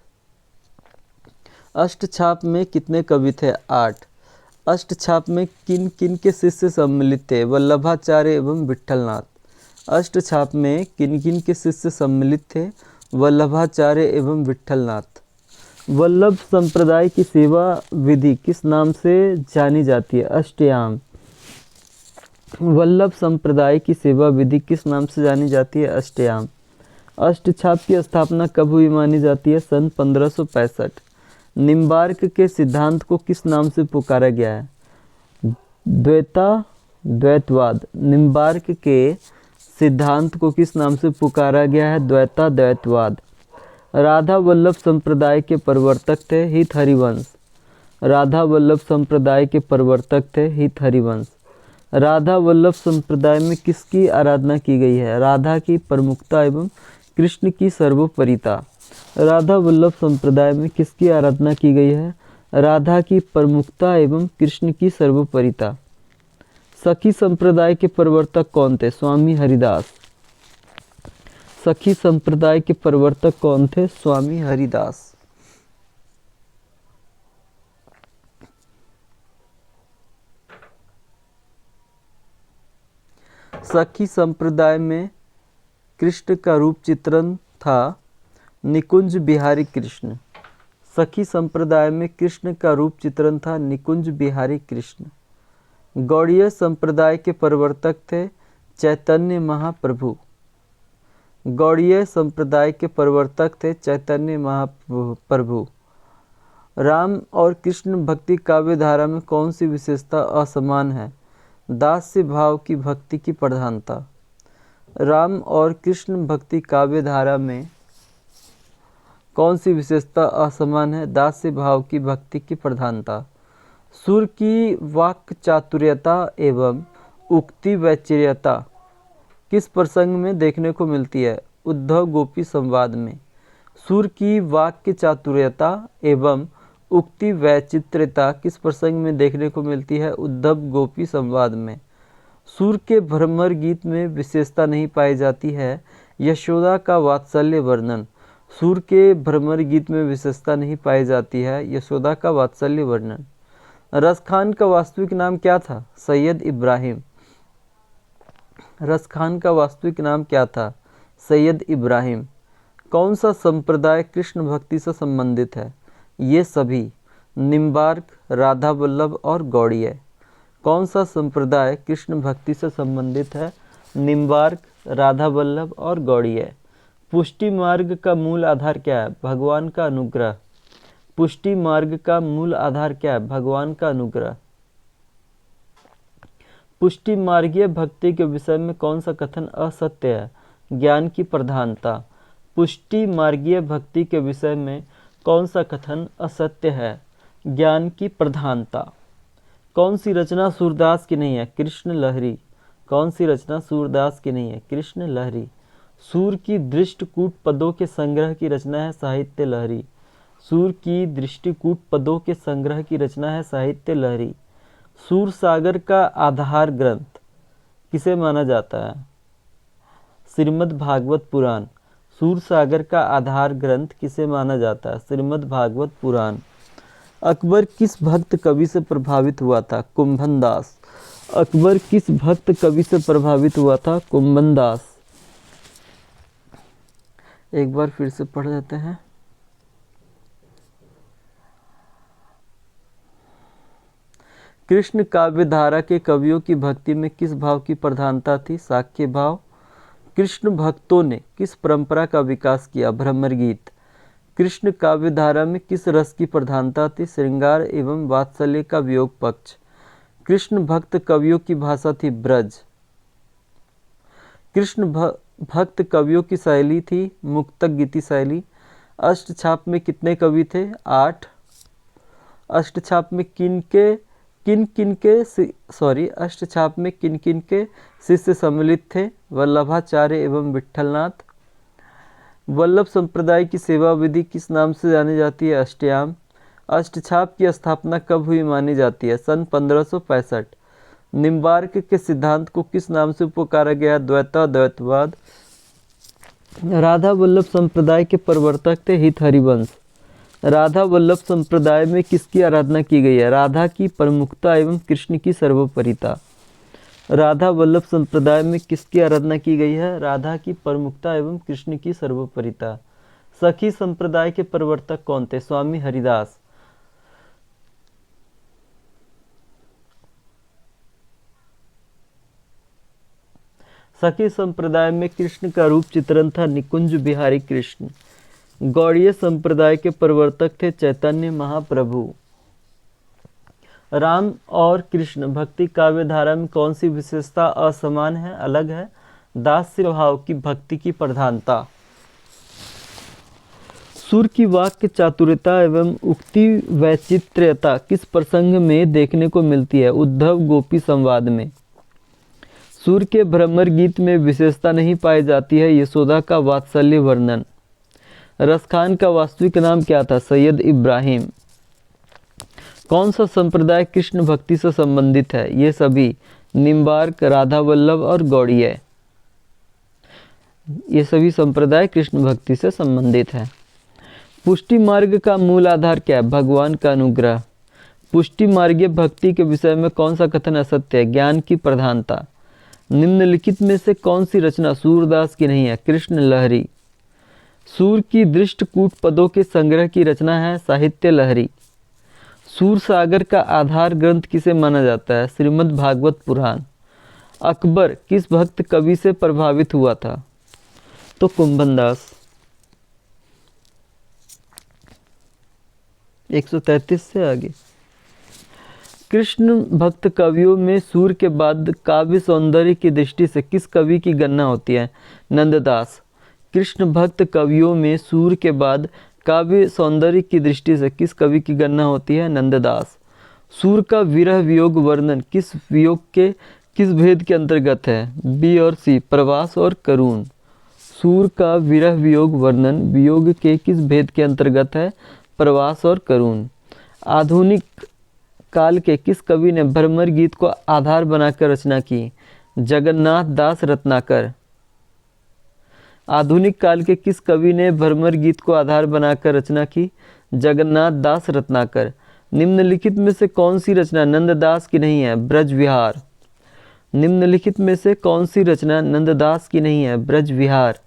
अष्टछाप में कितने कवि थे? 8। अष्टछाप में किन किन के शिष्य सम्मिलित थे? वल्लभाचार्य एवं विट्ठलनाथ। अष्टछाप में किन किन के शिष्य सम्मिलित थे? वल्लभाचार्य एवं विट्ठलनाथ। वल्लभ संप्रदाय की सेवा विधि किस नाम से जानी जाती है? अष्टयाम। वल्लभ संप्रदाय की सेवा विधि किस नाम से जानी जाती है? अष्टयाम। अष्टछाप की स्थापना कब हुई मानी जाती है? सन 1565। निम्बार्क के सिद्धांत को किस नाम से पुकारा गया है? द्वैतवाद। निम्बार्क के सिद्धांत को किस नाम से पुकारा गया है? द्वैतवाद। राधा वल्लभ संप्रदाय के प्रवर्तक थे हित हरिवंश। राधा वल्लभ संप्रदाय के प्रवर्तक थे हित हरिवंश। राधा वल्लभ संप्रदाय में किसकी आराधना की गई है? राधा की प्रमुखता एवं कृष्ण की सर्वोपरिता। राधा वल्लभ संप्रदाय में किसकी आराधना की गई है? राधा की प्रमुखता एवं कृष्ण की सर्वोपरिता। सखी संप्रदाय के प्रवर्तक कौन थे? स्वामी हरिदास। सखी संप्रदाय के प्रवर्तक कौन थे? स्वामी हरिदास। सखी संप्रदाय में कृष्ण का रूप चित्रण था निकुंज बिहारी कृष्ण। सखी संप्रदाय में कृष्ण का रूप चित्रण था निकुंज बिहारी कृष्ण। गौड़ीय संप्रदाय के प्रवर्तक थे चैतन्य महाप्रभु। गौड़ीय संप्रदाय के प्रवर्तक थे चैतन्य महाप्रभु। राम और कृष्ण भक्ति काव्य धारा में कौन सी विशेषता असमान है? दास्य भाव की भक्ति की प्रधानता। राम और कृष्ण भक्ति काव्य धारा में कौन सी विशेषता असमान है? दास्य भाव की भक्ति की प्रधानता। सुर की वाक् चातुर्यता एवं उक्ति वैचिर्यता किस प्रसंग में देखने को मिलती है? उद्धव गोपी संवाद में। सूर की वाक्य चातुर्यता एवं उक्ति वैचित्र्यता किस प्रसंग में देखने को मिलती है? उद्धव गोपी संवाद में। सूर के भ्रमर गीत में विशेषता नहीं पाई जाती है, यशोदा का वात्सल्य वर्णन। सूर के भ्रमर गीत में विशेषता नहीं पाई जाती है, यशोदा का वात्सल्य वर्णन। रस खान का वास्तविक नाम क्या था? सैयद इब्राहिम। रस खान का वास्तविक नाम क्या था? सैयद इब्राहिम। कौन सा संप्रदाय कृष्ण भक्ति से संबंधित है? ये सभी, निम्बार्क, राधा वल्लभ और गौड़ीय। कौन सा संप्रदाय कृष्ण भक्ति से संबंधित है? निम्बार्क, राधा वल्लभ और गौड़ीय। पुष्टि मार्ग का मूल आधार क्या है? भगवान का अनुग्रह। पुष्टि मार्ग का मूल आधार क्या है? भगवान का अनुग्रह। पुष्टि मार्गीय भक्ति के विषय में कौन सा कथन असत्य है? ज्ञान की प्रधानता। पुष्टि मार्गीय भक्ति के विषय में कौन सा कथन असत्य है? ज्ञान की प्रधानता। कौन सी रचना सूरदास की नहीं है? कृष्ण लहरी। कौन सी रचना सूरदास की नहीं है? कृष्ण लहरी। सूर की दृष्टिकूट पदों के संग्रह की रचना है साहित्य लहरी। सूर की दृष्टिकूट पदों के संग्रह की रचना है साहित्य लहरी। सूर सागर का आधार ग्रंथ किसे माना जाता है? श्रीमद् भागवत पुराण। सूर सागर का आधार ग्रंथ किसे माना जाता है? श्रीमद् भागवत पुराण। अकबर किस भक्त कवि से प्रभावित हुआ था? कुंभन दास। अकबर किस भक्त कवि से प्रभावित हुआ था? कुंभन दास। एक बार फिर से पढ़ लेते हैं। कृष्ण काव्य धारा के कवियों की भक्ति में किस भाव की प्रधानता थी? साक्ष्य भाव। कृष्ण भक्तों ने किस परंपरा का विकास किया? भ्रमर गीत। कृष्ण काव्य धारा में किस रस की प्रधानता थी? श्रृंगार एवं वात्सल्य का वियोग पक्ष। कृष्ण भक्त कवियों की भाषा थी ब्रज। कृष्ण भक्त कवियों की शैली थी मुक्तक गीति शैली। अष्टछाप में कितने कवि थे? 8। अष्टछाप में किन किन के शिष्य सम्मिलित थे? वल्लभाचार्य एवं विठलनाथ। वल्लभ संप्रदाय की सेवा विधि किस नाम से जानी जाती है? अष्टयाम। अष्टछाप की स्थापना कब हुई मानी जाती है? सन 1565। निम्बार्क के सिद्धांत को किस नाम से पुकारा गया? द्वैतवाद। राधा वल्लभ संप्रदाय के प्रवर्तक थे हित हरिवंश। राधा वल्लभ संप्रदाय में किसकी आराधना की गई है? राधा की प्रमुखता एवं कृष्ण की सर्वोपरिता। राधा वल्लभ संप्रदाय में किसकी आराधना की गई है? राधा की प्रमुखता एवं कृष्ण की सर्वोपरिता। सखी संप्रदाय के प्रवर्तक कौन थे? स्वामी हरिदास। सखी संप्रदाय में कृष्ण का रूप चित्रण था निकुंज बिहारी कृष्ण। गौड़ीय संप्रदाय के प्रवर्तक थे चैतन्य महाप्रभु। राम और कृष्ण भक्ति काव्य धारा में कौन सी विशेषता असमान है, अलग है? दास्य भाव की भक्ति की प्रधानता। सुर की वाक्य चातुर्यता एवं उक्ति वैचित्र्यता किस प्रसंग में देखने को मिलती है? उद्धव गोपी संवाद में। सुर के भ्रमर गीत में विशेषता नहीं पाई जाती है, यशोदा का वात्सल्य वर्णन। रसखान का वास्तविक नाम क्या था? सैयद इब्राहिम। कौन सा संप्रदाय कृष्ण भक्ति से संबंधित है? ये सभी, निम्बार्क, राधा वल्लभ और गौड़ीय। ये सभी संप्रदाय कृष्ण भक्ति से संबंधित है। पुष्टि मार्ग का मूल आधार क्या है? भगवान का अनुग्रह। पुष्टि मार्गीय भक्ति के विषय में कौन सा कथन असत्य है? ज्ञान की प्रधानता। निम्नलिखित में से कौन सी रचना सूरदास की नहीं है? कृष्ण लहरी। सूर की दृष्टकूट पदों के संग्रह की रचना है साहित्य लहरी। सूर सागर का आधार ग्रंथ किसे माना जाता है? श्रीमद् भागवत पुराण। अकबर किस भक्त कवि से प्रभावित हुआ था? तो कुंभन दास। 133 से आगे। कृष्ण भक्त कवियों में सूर के बाद काव्य सौंदर्य की दृष्टि से किस कवि की गणना होती है? नंददास। कृष्ण भक्त कवियों में सूर के बाद काव्य सौंदर्य की दृष्टि से किस कवि की गणना होती है? नंददास। सूर का विरह वियोग वर्णन किस वियोग के किस भेद के अंतर्गत है? बी और सी, प्रवास और करुण। सूर का विरह वियोग वर्णन वियोग के किस भेद के अंतर्गत है? प्रवास और करुण। आधुनिक काल के किस कवि ने भ्रमर गीत को आधार बनाकर रचना की? जगन्नाथ दास रत्नाकर। आधुनिक काल के किस कवि ने भ्रमर गीत को आधार बनाकर रचना की? जगन्नाथ दास रत्नाकर। निम्नलिखित में से कौन सी रचना नंददास की नहीं है? ब्रज विहार। निम्नलिखित में से कौन सी रचना नंददास की नहीं है? ब्रज विहार।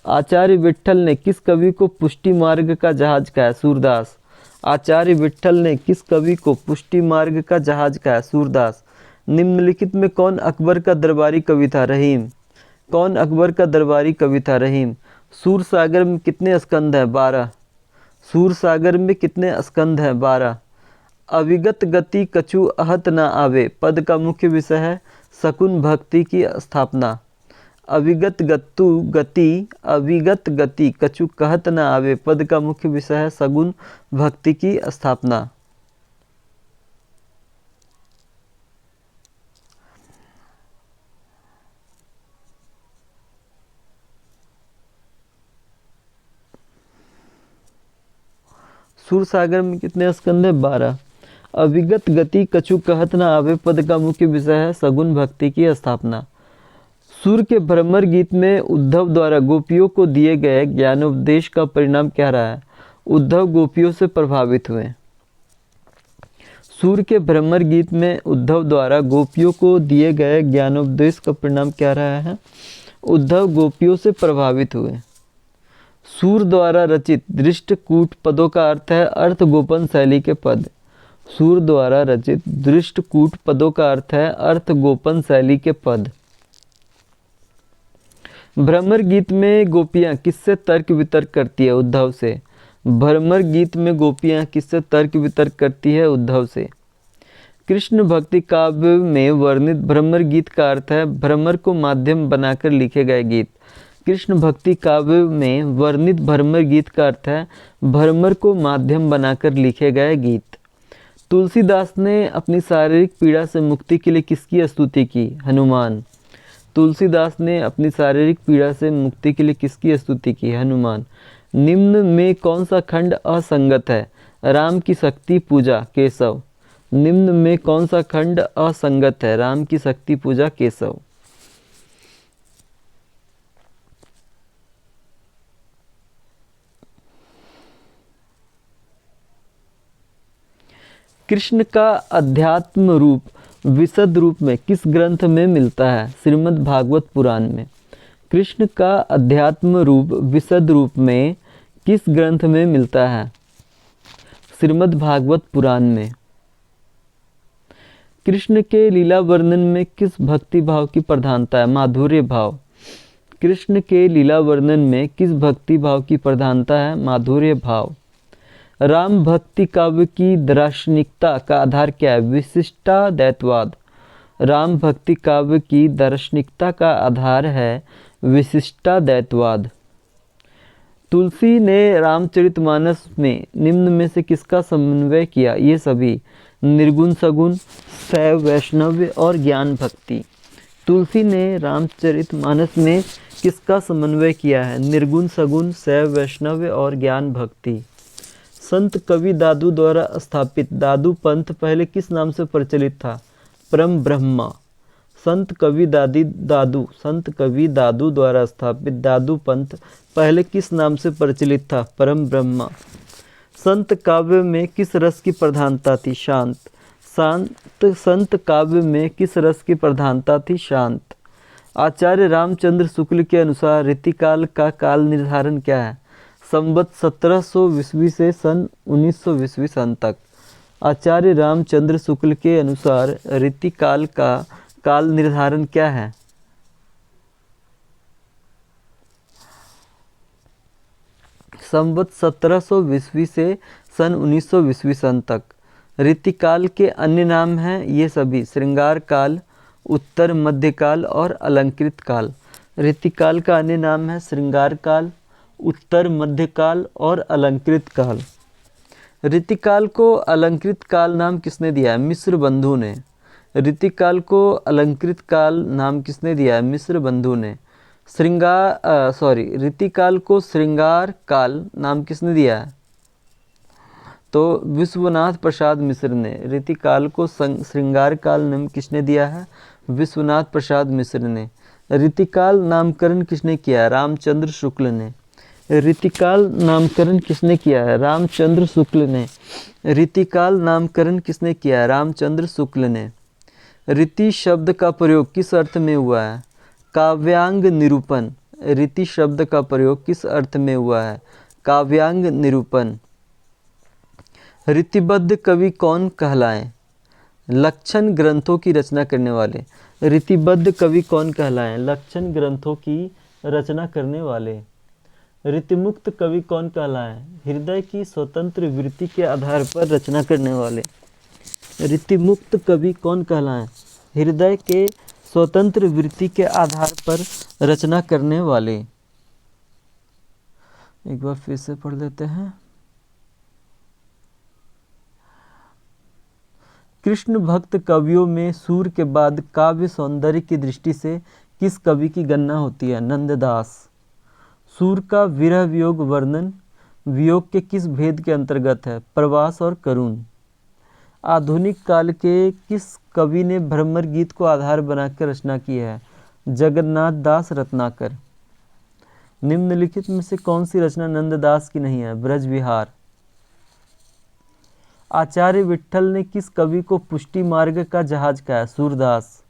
आचार्य विट्ठल ने किस कवि को पुष्टि मार्ग का जहाज कहा? सूरदास। आचार्य विट्ठल ने किस कवि को पुष्टि मार्ग का जहाज कहा? सूरदास। निम्नलिखित में कौन अकबर का दरबारी कवि था? रहीम। कौन अकबर का दरबारी कवि था? रहीम। सूर सागर में कितने स्कंद हैं? 12। सूर सागर में कितने स्कंद हैं? 12। अविगत गति कछु अहत न आवे पद का मुख्य विषय है शकुन भक्ति की स्थापना। अविगत गति कछु कहत न आवे पद का मुख्य विषय है सगुन भक्ति की स्थापना। सूरसागर में कितने स्कंद है? 12। अविगत गति कछु कहत न आवे पद का मुख्य विषय है सगुन भक्ति की स्थापना। सूर के भ्रमर गीत में उद्धव द्वारा गोपियों को दिए गए ज्ञानोपदेश का परिणाम क्या रहा है? उद्धव गोपियों से प्रभावित हुए। सूर के भ्रमर गीत में उद्धव द्वारा गोपियों को दिए गए ज्ञानोपदेश का परिणाम क्या रहा है? उद्धव गोपियों से प्रभावित हुए। सूर द्वारा रचित दृष्टकूट पदों का अर्थ है अर्थ गोपन शैली के पद। सूर द्वारा रचित दृष्टकूट पदों का अर्थ है अर्थ गोपन शैली के पद। भ्रमर गीत में गोपियां किससे तर्क वितर्क करती है? उद्धव से। भ्रमर गीत में गोपियां किससे तर्क वितर्क करती है? उद्धव से। कृष्ण भक्ति काव्य में वर्णित भ्रमर गीत का अर्थ है भ्रमर को माध्यम बनाकर लिखे गए गीत। कृष्ण भक्ति काव्य में वर्णित भ्रमर गीत का अर्थ है भ्रमर को माध्यम बनाकर लिखे गए गीत। तुलसीदास ने अपनी शारीरिक पीड़ा से मुक्ति के लिए किसकी स्तुति की? हनुमान। तुलसीदास ने अपनी शारीरिक पीड़ा से मुक्ति के लिए किसकी स्तुति की? हनुमान। निम्न में कौन सा खंड असंगत है? राम की शक्ति पूजा केशव। निम्न में कौन सा खंड असंगत है? राम की शक्ति पूजा केशव। कृष्ण का अध्यात्म रूप विशद रूप में किस ग्रंथ में मिलता है? श्रीमद् भागवत पुराण में। कृष्ण का अध्यात्म रूप विशद रूप में किस ग्रंथ में मिलता है? श्रीमद् भागवत पुराण में। कृष्ण के लीला वर्णन में किस भक्ति भाव की प्रधानता है? माधुर्य भाव। कृष्ण के लीला वर्णन में किस भक्ति भाव की प्रधानता है? माधुर्य भाव। राम भक्ति काव्य की दार्शनिकता का आधार क्या है? विशिष्टाद्वैतवाद। राम भक्ति काव्य की दार्शनिकता का आधार है विशिष्टाद्वैतवाद। तुलसी ने रामचरितमानस में निम्न में से किसका समन्वय किया? ये सभी निर्गुण सगुण शैव वैष्णव और ज्ञान भक्ति। तुलसी ने रामचरितमानस में किसका समन्वय किया है? निर्गुण सगुण शैव वैष्णव और ज्ञान भक्ति। संत कवि दादू द्वारा स्थापित दादू पंथ पहले किस नाम से प्रचलित था? परम ब्रह्म। संत कवि दादू द्वारा स्थापित दादू पंथ पहले किस नाम से प्रचलित था? परम ब्रह्म। संत काव्य में किस रस की प्रधानता थी? शांत। संत काव्य में किस रस की प्रधानता थी? शांत। आचार्य रामचंद्र शुक्ल के अनुसार रीतिकाल का काल निर्धारण क्या है? संवत 1700 ईस्वी से सन 1900 ईस्वी सन तक। आचार्य रामचंद्र शुक्ल के अनुसार रीतिकाल का काल निर्धारण क्या है? संवत 1700 ईस्वी से सन 1900 ईस्वी सन तक। रीतिकाल के अन्य नाम हैं ये सभी श्रृंगार काल, उत्तर मध्यकाल और अलंकृत काल। रीतिकाल का अन्य नाम है श्रृंगार काल, उत्तर मध्यकाल और अलंकृत काल। रीतिकाल को अलंकृत काल नाम किसने दिया है? मिश्र बंधु ने। ऋतिकाल को अलंकृत काल नाम किसने दिया है? मिश्र बंधु ने। ऋतिकाल को श्रृंगार काल नाम किसने दिया है? तो विश्वनाथ प्रसाद मिश्र ने। ऋतिकाल को श्रृंगार काल नाम किसने दिया है? विश्वनाथ प्रसाद मिश्र ने। ऋतिकाल नामकरण किसने किया है? रामचंद्र शुक्ल ने। ऋतिकाल नामकरण किसने किया है? रामचंद्र शुक्ल ने। ऋतिकाल नामकरण किसने किया है? रामचंद्र शुक्ल ने। ऋति शब्द का प्रयोग किस अर्थ में हुआ है? काव्यांग निरूपण। ऋति शब्द का प्रयोग किस अर्थ में हुआ है? काव्यांग निरूपण। ऋतिबद्ध कवि कौन कहलाएं? लक्षण ग्रंथों की रचना करने वाले। ऋतिबद्ध कवि कौन कहलाएं? लक्षण ग्रंथों की रचना करने वाले। ऋतिमुक्त कवि कौन कहलाएं? हृदय की स्वतंत्र वृत्ति के आधार पर रचना करने वाले। ऋतिमुक्त कवि कौन कहलाएं? हृदय के स्वतंत्र वृत्ति के आधार पर रचना करने वाले। एक बार फिर से पढ़ लेते हैं। कृष्ण भक्त कवियों में सूर के बाद काव्य सौंदर्य की दृष्टि से किस कवि की गणना होती है? नंददास। सूर का विरह वियोग वर्णन वियोग के किस भेद के अंतर्गत है? प्रवास और करुण। आधुनिक काल के किस कवि ने भ्रमर गीत को आधार बनाकर रचना की है? जगन्नाथ दास रत्नाकर। निम्नलिखित में से कौन सी रचना नंददास की नहीं है? ब्रज विहार। आचार्य विट्ठल ने किस कवि को पुष्टि मार्ग का जहाज कहा? सूरदास।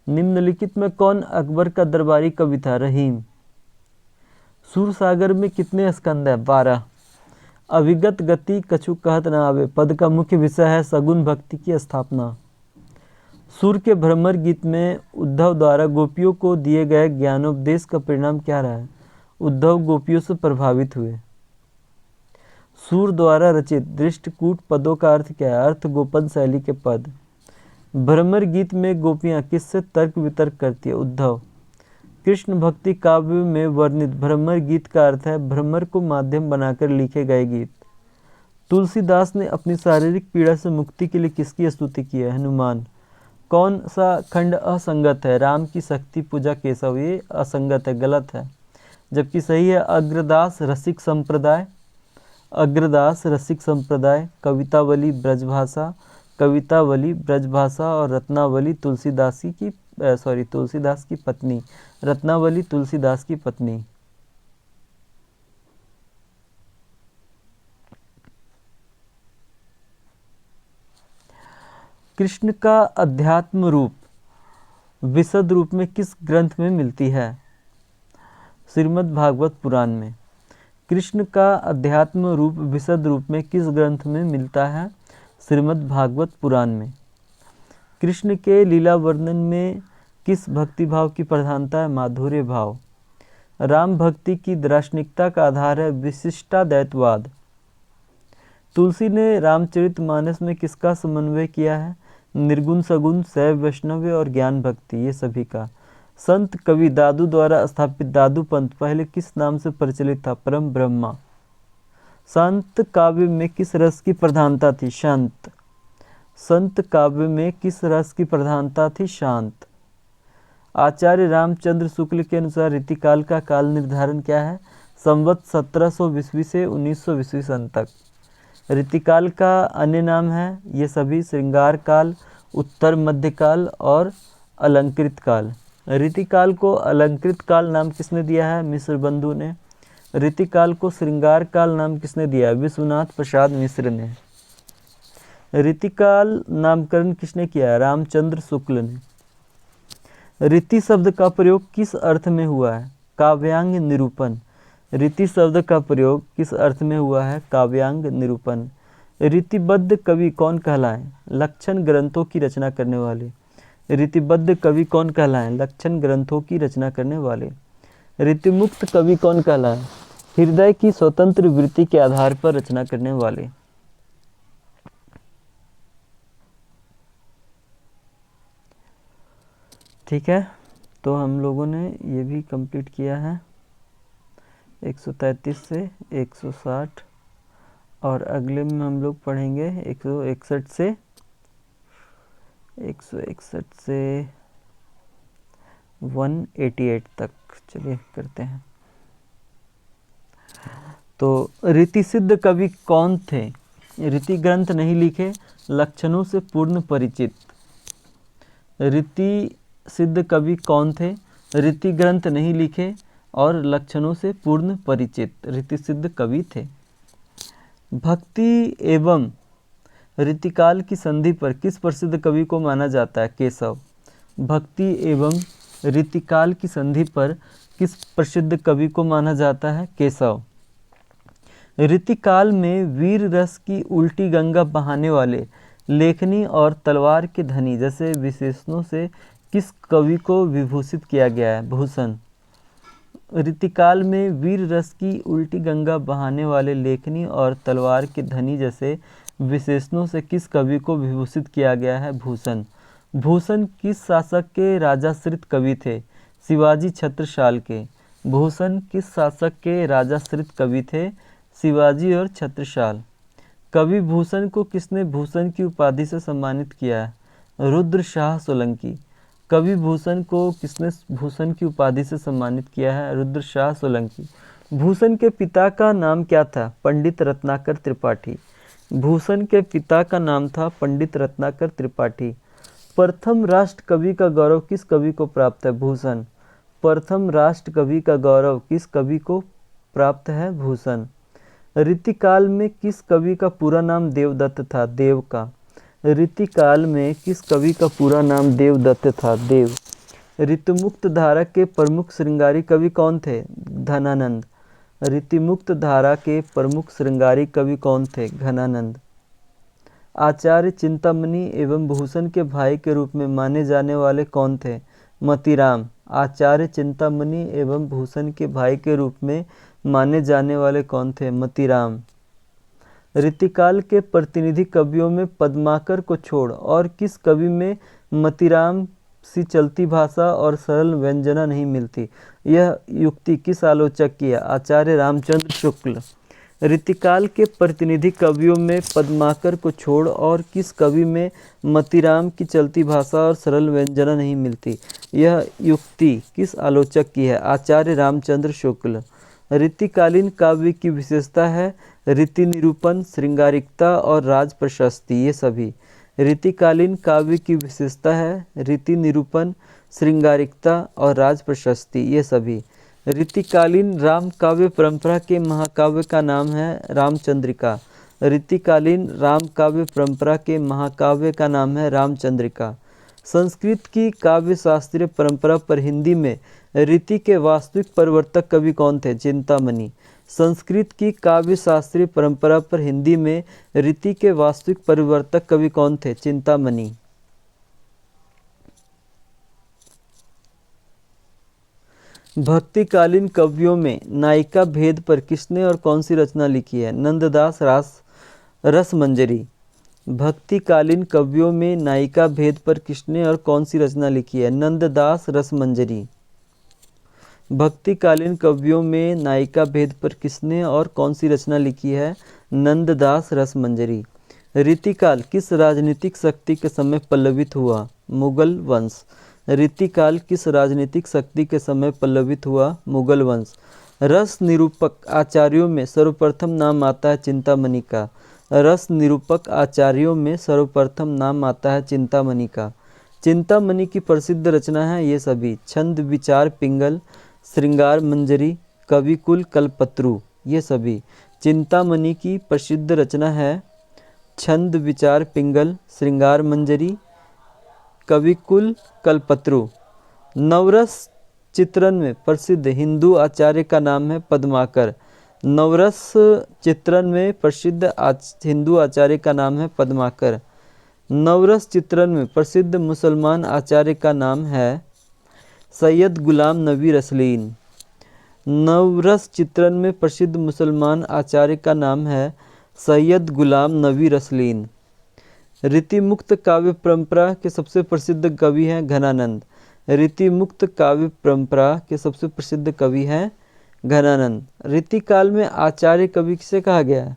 निम्नलिखित में कौन अकबर का दरबारी कवि था? रहीम। सूरसागर में कितने स्कंद है? 12। अविगत गति कछु कहत न आवे पद का मुख्य विषय है सगुण भक्ति की स्थापना। सूर के भ्रमर गीत में उद्धव द्वारा गोपियों को दिए गए ज्ञानोपदेश का परिणाम क्या रहा है? उद्धव गोपियों से प्रभावित हुए। सूर द्वारा रचित दृष्टकूट पदों का अर्थ क्या है? अर्थ गोपन शैली के पद। भ्रमर गीत में गोपियां किससे तर्क वितर्क करती है? उद्धव। कृष्ण भक्ति काव्य में वर्णित भ्रमर गीत का अर्थ है भ्रमर को माध्यम बनाकर लिखे गए गीत। तुलसीदास ने अपनी शारीरिक पीड़ा से मुक्ति के लिए किसकी स्तुति की है? हनुमान। कौन सा खंड असंगत है? राम की शक्ति पूजा केशव। ये असंगत है, गलत है, जबकि सही है अग्रदास रसिक संप्रदाय। अग्रदास रसिक संप्रदाय। कवितावली ब्रजभाषा। कवितावली ब्रजभाषा और रत्नावली तुलसीदास की पत्नी। रत्नावली तुलसीदास की पत्नी। कृष्ण का अध्यात्म रूप विशद रूप में किस ग्रंथ में मिलती है? श्रीमद् भागवत पुराण में। कृष्ण का अध्यात्म रूप विशद रूप में किस ग्रंथ में मिलता है? श्रीमद् भागवत पुराण में। कृष्ण के लीला वर्णन में किस भक्ति भाव की प्रधानता है? माधुर्य भाव। राम भक्ति की दार्शनिकता का आधार है विशिष्टाद्वैतवाद। तुलसी ने रामचरितमानस में किसका समन्वय किया है? निर्गुण सगुण शैव वैष्णव और ज्ञान भक्ति, ये सभी का। संत कवि दादू द्वारा स्थापित दादू पंथ पहले किस नाम से प्रचलित था? परम ब्रह्मा। संत काव्य में किस रस की प्रधानता थी? शांत। संत काव्य में किस रस की प्रधानता थी? शांत। आचार्य रामचंद्र शुक्ल के अनुसार ऋतिकाल का काल निर्धारण क्या है? संवत 1720 से 1920 सन तक। ऋतिकाल का अन्य नाम है ये सभी श्रृंगार काल, उत्तर मध्यकाल और अलंकृत काल। ऋतिकाल को अलंकृत काल नाम किसने दिया है? मिश्र बंधु ने। ऋतिकाल को श्रृंगार काल नाम किसने दिया है? विश्वनाथ प्रसाद मिश्र ने। ऋतिकाल नामकरण किसने किया है? रामचंद्र शुक्ल ने। ऋति शब्द का प्रयोग किस अर्थ में हुआ है? काव्यांग निरूपण। ऋति शब्द का प्रयोग किस अर्थ में हुआ है? काव्यांग निरूपण। ऋतिबद्ध कवि कौन कहलाएं? लक्षण ग्रंथों की रचना करने वाले। ऋतिबद्ध कवि कौन कहलाएं? लक्षण ग्रंथों की रचना करने वाले। ऋतिमुक्त कवि कौन कहलाएं? हृदय की स्वतंत्र वृत्ति के आधार पर रचना करने वाले। ठीक है, तो हम लोगों ने ये भी कंप्लीट किया है 133 से 160 और अगले में हम लोग पढ़ेंगे 161 से 161 से 188 तक। चलिए करते हैं। तो रीति सिद्ध कवि कौन थे? रीति ग्रंथ नहीं लिखे, लक्षणों से पूर्ण परिचित। रीति सिद्ध कवि कौन थे? रीति ग्रंथ नहीं लिखे और लक्षणों से पूर्ण परिचित रीति सिद्ध कवि थे। भक्ति एवं रीतिकाल की संधि पर किस प्रसिद्ध कवि को माना जाता है? केशव। भक्ति एवं रीतिकाल की संधि पर किस प्रसिद्ध कवि को माना जाता है? केशव। रीतिकाल में वीर रस की उल्टी गंगा बहाने वाले, लेखनी और तलवार के धनी जैसे विशेषणों से किस कवि को विभूषित किया गया है? भूषण। रीतिकाल में वीर रस की उल्टी गंगा बहाने वाले, लेखनी और तलवार के धनी जैसे विशेषणों से किस कवि को विभूषित किया गया है? भूषण। भूषण किस शासक के राजाश्रित कवि थे? शिवाजी छत्रसाल के। भूषण किस शासक के राजाश्रित कवि थे? शिवाजी और छत्रसाल। कवि भूषण को किसने भूषण की उपाधि से सम्मानित किया है? रुद्र शाह सोलंकी। कवि भूषण को किसने भूषण की उपाधि से सम्मानित किया है? रुद्र शाह सोलंकी। भूषण के पिता का नाम क्या था? पंडित रत्नाकर त्रिपाठी। भूषण के पिता का नाम था पंडित रत्नाकर त्रिपाठी। प्रथम राष्ट्र कवि का गौरव किस कवि को प्राप्त है? भूषण। प्रथम राष्ट्र कवि का गौरव किस कवि को प्राप्त है? भूषण। रीतिकाल में किस कवि का पूरा नाम देवदत्त था? देव का। रीतिकाल में किस कवि का पूरा नाम देवदत्त था? देव। ऋतुमुक्त धारा के प्रमुख श्रृंगारी कवि कौन थे? घनानंद। ऋतुमुक्त धारा के प्रमुख श्रृंगारी कवि कौन थे? घनानंद। आचार्य चिंतामणि एवं भूषण के भाई के रूप में माने जाने वाले कौन थे? मतीराम। आचार्य चिंतामणि एवं भूषण के भाई के रूप में माने जाने वाले कौन थे? मतीराम। रीतिकाल के प्रतिनिधि कवियों में पद्माकर को छोड़ और किस कवि में मतीराम सी चलती भाषा और सरल व्यंजना नहीं मिलती? यह युक्ति किस आलोचक की है? आचार्य रामचंद्र शुक्ल। रीतिकाल के प्रतिनिधि कवियों में पद्माकर को छोड़ और किस कवि में मतीराम की चलती भाषा और सरल व्यंजना नहीं मिलती? यह युक्ति किस आलोचक की है? आचार्य रामचंद्र शुक्ल। रीतिकालीन काव्य की विशेषता है रीति निरूपण, श्रृंगारिकता और राज प्रशस्ति। ये सभी रीतिकालीन काव्य की विशेषता है रीति निरूपण, श्रृंगारिकता और राज प्रशस्ति। ये सभी रीतिकालीन राम काव्य परंपरा के महाकाव्य का नाम है रामचंद्रिका। रीतिकालीन राम काव्य परंपरा के महाकाव्य का नाम है रामचंद्रिका। संस्कृत की काव्य शास्त्रीय परंपरा पर हिंदी में रीति के वास्तविक परिवर्तक कवि कौन थे? चिंतामणि। संस्कृत की काव्य शास्त्रीय परंपरा पर हिंदी में रीति के वास्तविक परिवर्तक कवि कौन थे? चिंतामणि। भक्तिकालीन कवियों में नायिका भेद पर किसने और कौन सी रचना लिखी है? नंददास रसमंजरी। भक्तिकालीन कवियों में नायिका भेद पर किसने और कौन सी रचना लिखी है? नंददास रसमंजरी। भक्तिकालीन कवियों में नायिका भेद पर किसने और कौन सी रचना लिखी है? नंददास रसमंजरी। रीतिकाल किस राजनीतिक शक्ति के समय पल्लवित हुआ? मुगल वंश। रीतिकाल किस राजनीतिक शक्ति के समय पल्लवित हुआ? मुगल वंश। रस निरूपक आचार्यों में सर्वप्रथम नाम आता है चिंतामणि का। रस निरूपक आचार्यों में सर्वप्रथम नाम आता है चिंतामणि का। चिंतामणि की प्रसिद्ध रचना है ये सभी: छंद विचार पिंगल, श्रृंगार मंजरी, कविकुल कल्पत्रु। ये सभी चिंतामणि की प्रसिद्ध रचना है छंद विचार पिंगल, श्रृंगार मंजरी, कविकुल कल्पत्रु। नवरस चित्रण में प्रसिद्ध हिंदू आचार्य का नाम है पद्माकर। नवरस चित्रण में प्रसिद्ध हिंदू आचार्य का नाम है पद्माकर। नवरस चित्रण में प्रसिद्ध मुसलमान आचार्य का नाम है सैयद गुलाम नबी रसलीन। नवरस चित्रण में प्रसिद्ध मुसलमान आचार्य का नाम है सैयद गुलाम नबी रसलीन। रीतिमुक्त काव्य परंपरा के सबसे प्रसिद्ध कवि हैं घनानंद। रीतिमुक्त काव्य परंपरा के सबसे प्रसिद्ध कवि हैं घनानंद। रीतिकाल में आचार्य कवि किसे कहा गया है?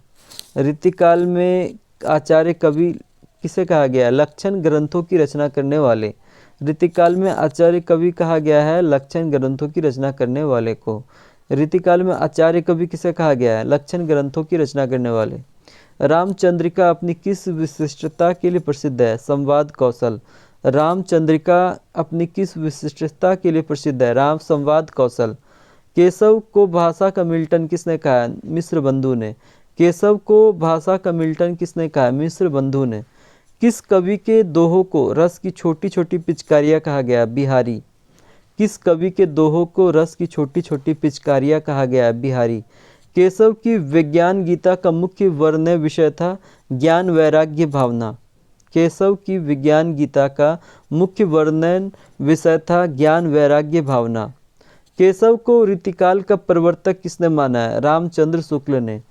रीतिकाल में आचार्य कवि किसे कहा गया है? लक्षण ग्रंथों की रचना करने वाले। रीतिकाल में आचार्य कवि कहा गया है लक्षण ग्रंथों की रचना करने वाले को। रीतिकाल में आचार्य कवि किसे कहा गया है? लक्षण ग्रंथों की रचना करने वाले। रामचंद्रिका अपनी किस विशिष्टता के लिए प्रसिद्ध है? संवाद कौशल। रामचंद्रिका अपनी किस विशिष्टता के लिए प्रसिद्ध है? राम संवाद कौशल। केशव को भाषा का मिल्टन किसने कहा है? मिश्र बंधु ने। केशव को भाषा का मिल्टन किसने कहा है? मिश्र बंधु ने। किस कवि के दोहों को रस की छोटी छोटी पिचकारियाँ कहा गया? बिहारी। किस कवि के दोहों को रस की छोटी छोटी पिचकारियाँ कहा गया है? बिहारी। केशव की विज्ञान गीता का मुख्य वर्ण्य विषय था ज्ञान वैराग्य भावना। केशव की विज्ञान गीता का मुख्य वर्णन विषय था ज्ञान वैराग्य भावना। केशव को रीतिकाल का प्रवर्तक किसने माना है? रामचंद्र शुक्ल ने।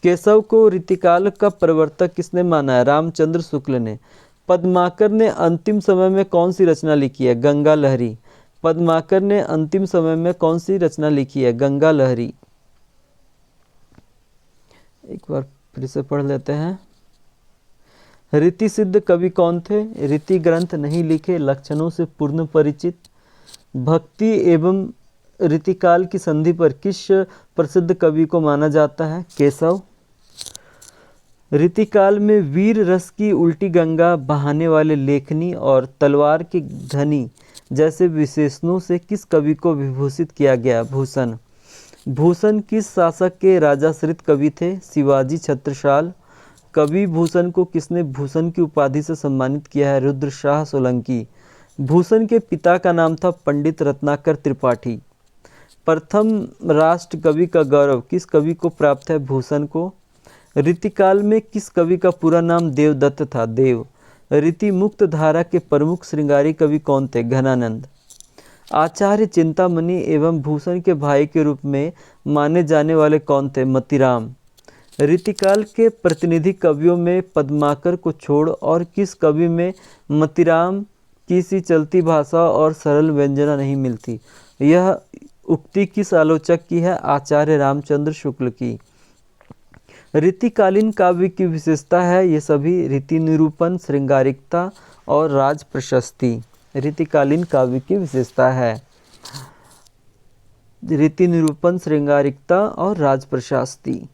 केशव को रीतिकाल का प्रवर्तक किसने माना है? रामचंद्र शुक्ल ने। पद्माकर ने अंतिम समय में कौन सी रचना लिखी है? गंगा लहरी। पद्माकर ने अंतिम समय में कौन सी रचना लिखी है? गंगा लहरी। एक बार फिर से पढ़ लेते हैं। रीति सिद्ध कवि कौन थे? रीति ग्रंथ नहीं लिखे, लक्षणों से पूर्ण परिचित। भक्ति एवं रीतिकाल की संधि पर किस प्रसिद्ध कवि को माना जाता है? केशव। रीतिकाल में वीर रस की उल्टी गंगा बहाने वाले लेखनी और तलवार के धनी जैसे विशेषणों से किस कवि को विभूषित किया गया? भूषण। भूषण किस शासक के राजाश्रित कवि थे? शिवाजी छत्रसाल। कवि भूषण को किसने भूषण की उपाधि से सम्मानित किया है? रुद्रशाह सोलंकी। भूषण के पिता का नाम था पंडित रत्नाकर त्रिपाठी। प्रथम राष्ट्र कवि का गौरव किस कवि को प्राप्त है? भूषण को। रीतिकाल में किस कवि का पूरा नाम देवदत्त था? देव। रीति मुक्त धारा के प्रमुख श्रृंगारी कवि कौन थे? घनानंद। आचार्य चिंतामणि एवं भूषण के भाई के रूप में माने जाने वाले कौन थे? मतीराम। रीतिकाल के प्रतिनिधि कवियों में पद्माकर को छोड़ और किस कवि में मतीराम की सी चलती भाषा और सरल व्यंजना नहीं मिलती? यह उक्ति किस आलोचक की है? आचार्य रामचंद्र शुक्ल की। रीतिकालीन काव्य की विशेषता है ये सभी रीति निरूपण, श्रृंगारिकता और राज प्रशस्ति। रीतिकालीन काव्य की विशेषता है रीति निरूपण, श्रृंगारिकता और राज प्रशस्ति।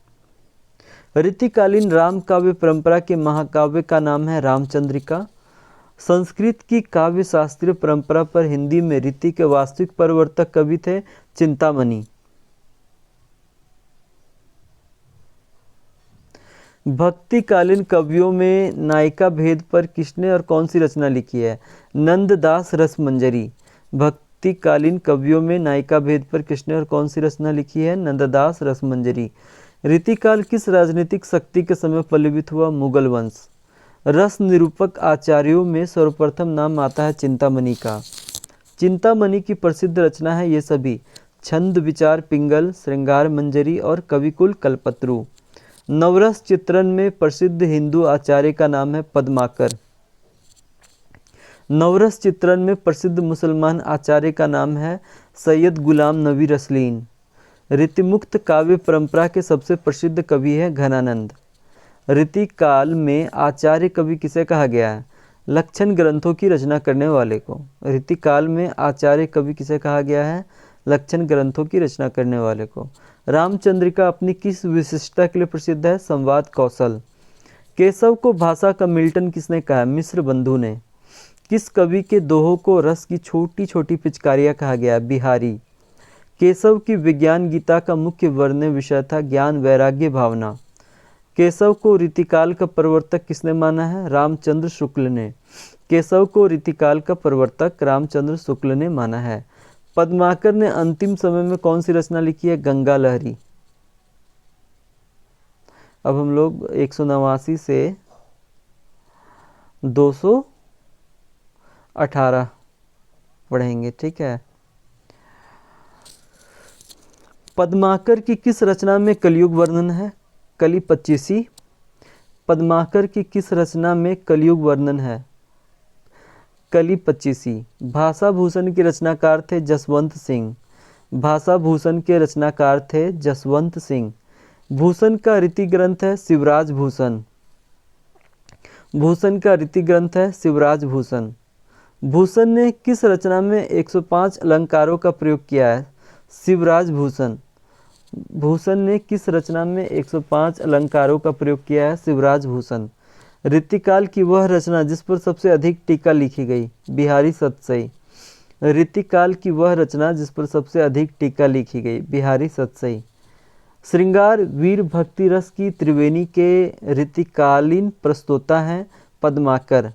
रीतिकालीन राम काव्य परंपरा के महाकाव्य का नाम है रामचंद्रिका। संस्कृत की काव्य शास्त्रीय परंपरा पर हिंदी में रीति के वास्तविक प्रवर्तक कवि थे चिंतामणि। भक्तिकालीन कवियों में नायिका भेद पर किसने और कौन सी रचना लिखी है? नंददास रसमंजरी। भक्तिकालीन कवियों में नायिका भेद पर किसने और कौन सी रचना लिखी है? नंददास रसमंजरी। रीतिकाल किस राजनीतिक शक्ति के समय पल्लवित हुआ? मुगल वंश। रस निरूपक आचार्यों में सर्वप्रथम नाम आता है चिंतामणि का। चिंतामणि की प्रसिद्ध रचना है ये सभी छंद विचार पिंगल, श्रृंगार मंजरी और कविकुल कल्पत्रु। नवरस चित्रण में प्रसिद्ध हिंदू आचार्य का नाम है पद्माकर। नवरस चित्रण में प्रसिद्ध मुसलमान आचार्य का नाम है सैयद गुलाम नबी रसलीन। रीतिमुक्त काव्य परंपरा के सबसे प्रसिद्ध कवि है घनानंद। रीतिकाल में आचार्य कवि किसे कहा गया है? लक्षण ग्रंथों की रचना करने वाले को। रीतिकाल में आचार्य कवि किसे कहा गया है? लक्षण ग्रंथों की रचना करने वाले को। रामचंद्रिका अपनी किस विशिष्टता के लिए प्रसिद्ध है? संवाद कौशल। केशव को भाषा का मिल्टन किसने कहा? मिश्र बंधु ने। किस कवि के दोहों को रस की छोटी छोटी पिचकारियाँ कहा गया? बिहारी। केशव की विज्ञान गीता का मुख्य वर्ण्य विषय था ज्ञान वैराग्य भावना। केशव को रीतिकाल का प्रवर्तक किसने माना है? रामचंद्र शुक्ल ने। केशव को रीतिकाल का प्रवर्तक रामचंद्र शुक्ल ने माना है। पद्माकर ने अंतिम समय में कौन सी रचना लिखी है? गंगा लहरी। अब हम लोग 189 से 218 पढ़ेंगे, ठीक है। पद्माकर की किस रचना में कलयुग वर्णन है? कली 25। पद्माकर की किस रचना में कलयुग वर्णन है? कली 25। भाषा भूषण के रचनाकार थे जसवंत सिंह। भाषा भूषण के रचनाकार थे जसवंत सिंह। भूषण का रीति ग्रंथ है शिवराज भूषण। भूषण का रीति ग्रंथ है शिवराज भूषण। भूषण ने किस रचना में 105 अलंकारों का प्रयोग किया है? शिवराज भूषण। भूषण ने किस रचना में 105 अलंकारों का प्रयोग किया है? शिवराज भूषण। रीतिकाल की वह रचना जिस पर सबसे अधिक टीका लिखी गई? बिहारी सतसई। रीतिकाल की वह रचना जिस पर सबसे अधिक टीका लिखी गई? बिहारी सतसई। श्रृंगार वीर भक्ति रस की त्रिवेणी के रीतिकालीन प्रस्तोता हैं पद्माकर।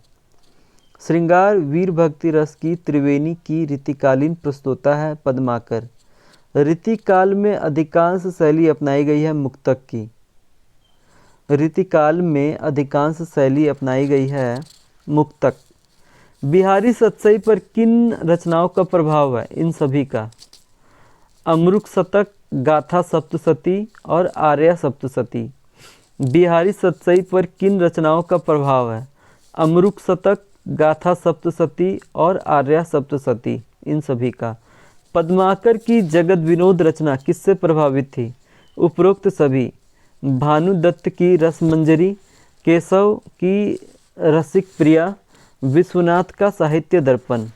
श्रृंगार वीर भक्ति रस की त्रिवेणी की रीतिकालीन प्रस्तोता है पद्माकर। रीतिकाल में अधिकांश शैली अपनाई गई है मुक्तक की। रीतिकाल में अधिकांश शैली अपनाई गई है मुक्तक। बिहारी सतसई पर किन रचनाओं का प्रभाव है? इन सभी का। अमरुक शतक, गाथा सप्तशती और आर्या सप्तशती। बिहारी सतसई पर किन रचनाओं का प्रभाव है? अमरुक शतक, गाथा सप्तशती और आर्या सप्तशती, इन सभी का। पद्माकर की जगत विनोद रचना किससे प्रभावित थी? उपरोक्त सभी। भानुदत्त की रसमंजरी, केशव की रसिक प्रिया, विश्वनाथ का साहित्य दर्पण।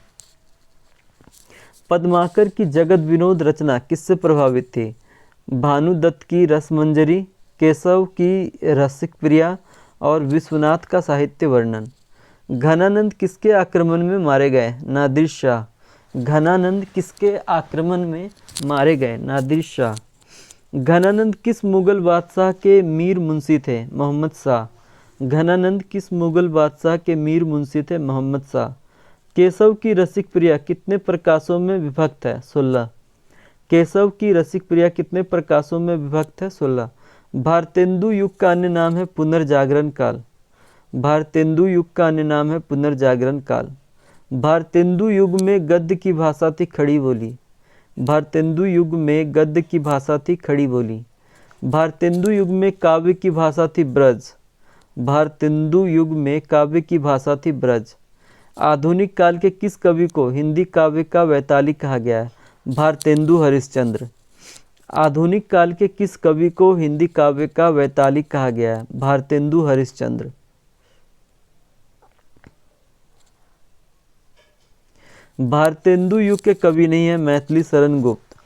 पद्माकर की जगत विनोद रचना किससे प्रभावित थी? भानुदत्त की रसमंजरी, केशव की रसिक प्रिया और विश्वनाथ का साहित्य वर्णन। घनानंद किसके आक्रमण में मारे गए? नादिर शाह। घनानंद किसके आक्रमण में मारे गए? नादिर शाह। घनानंद किस मुगल बादशाह के मीर मुंशी थे? मोहम्मद शाह। घनानंद किस मुगल बादशाह के मीर मुंशी थे? मोहम्मद शाह। केशव की रसिक प्रिया कितने प्रकाशों में विभक्त है? 16। केशव की रसिक प्रिया कितने प्रकाशों में विभक्त है? 16। भारतेंदु युग का अन्य नाम है पुनर्जागरण काल। भारतेंदु युग का अन्य नाम है पुनर्जागरण काल। भारतेंदु युग में गद्य की भाषा थी खड़ी बोली। भारतेंदु युग में गद्य की भाषा थी खड़ी बोली। भारतेंदु युग में काव्य की भाषा थी ब्रज। भारतेंदु युग में काव्य की भाषा थी ब्रज। आधुनिक काल के किस कवि को हिंदी काव्य का वैताली कहा गया है? भारतेंदु हरिश्चंद्र। आधुनिक काल के किस कवि को हिंदी काव्य का वैताली कहा गया है? भारतेंदु हरिश्चंद्र। भारतेंदु युग के कवि नहीं है मैथिली शरण गुप्त।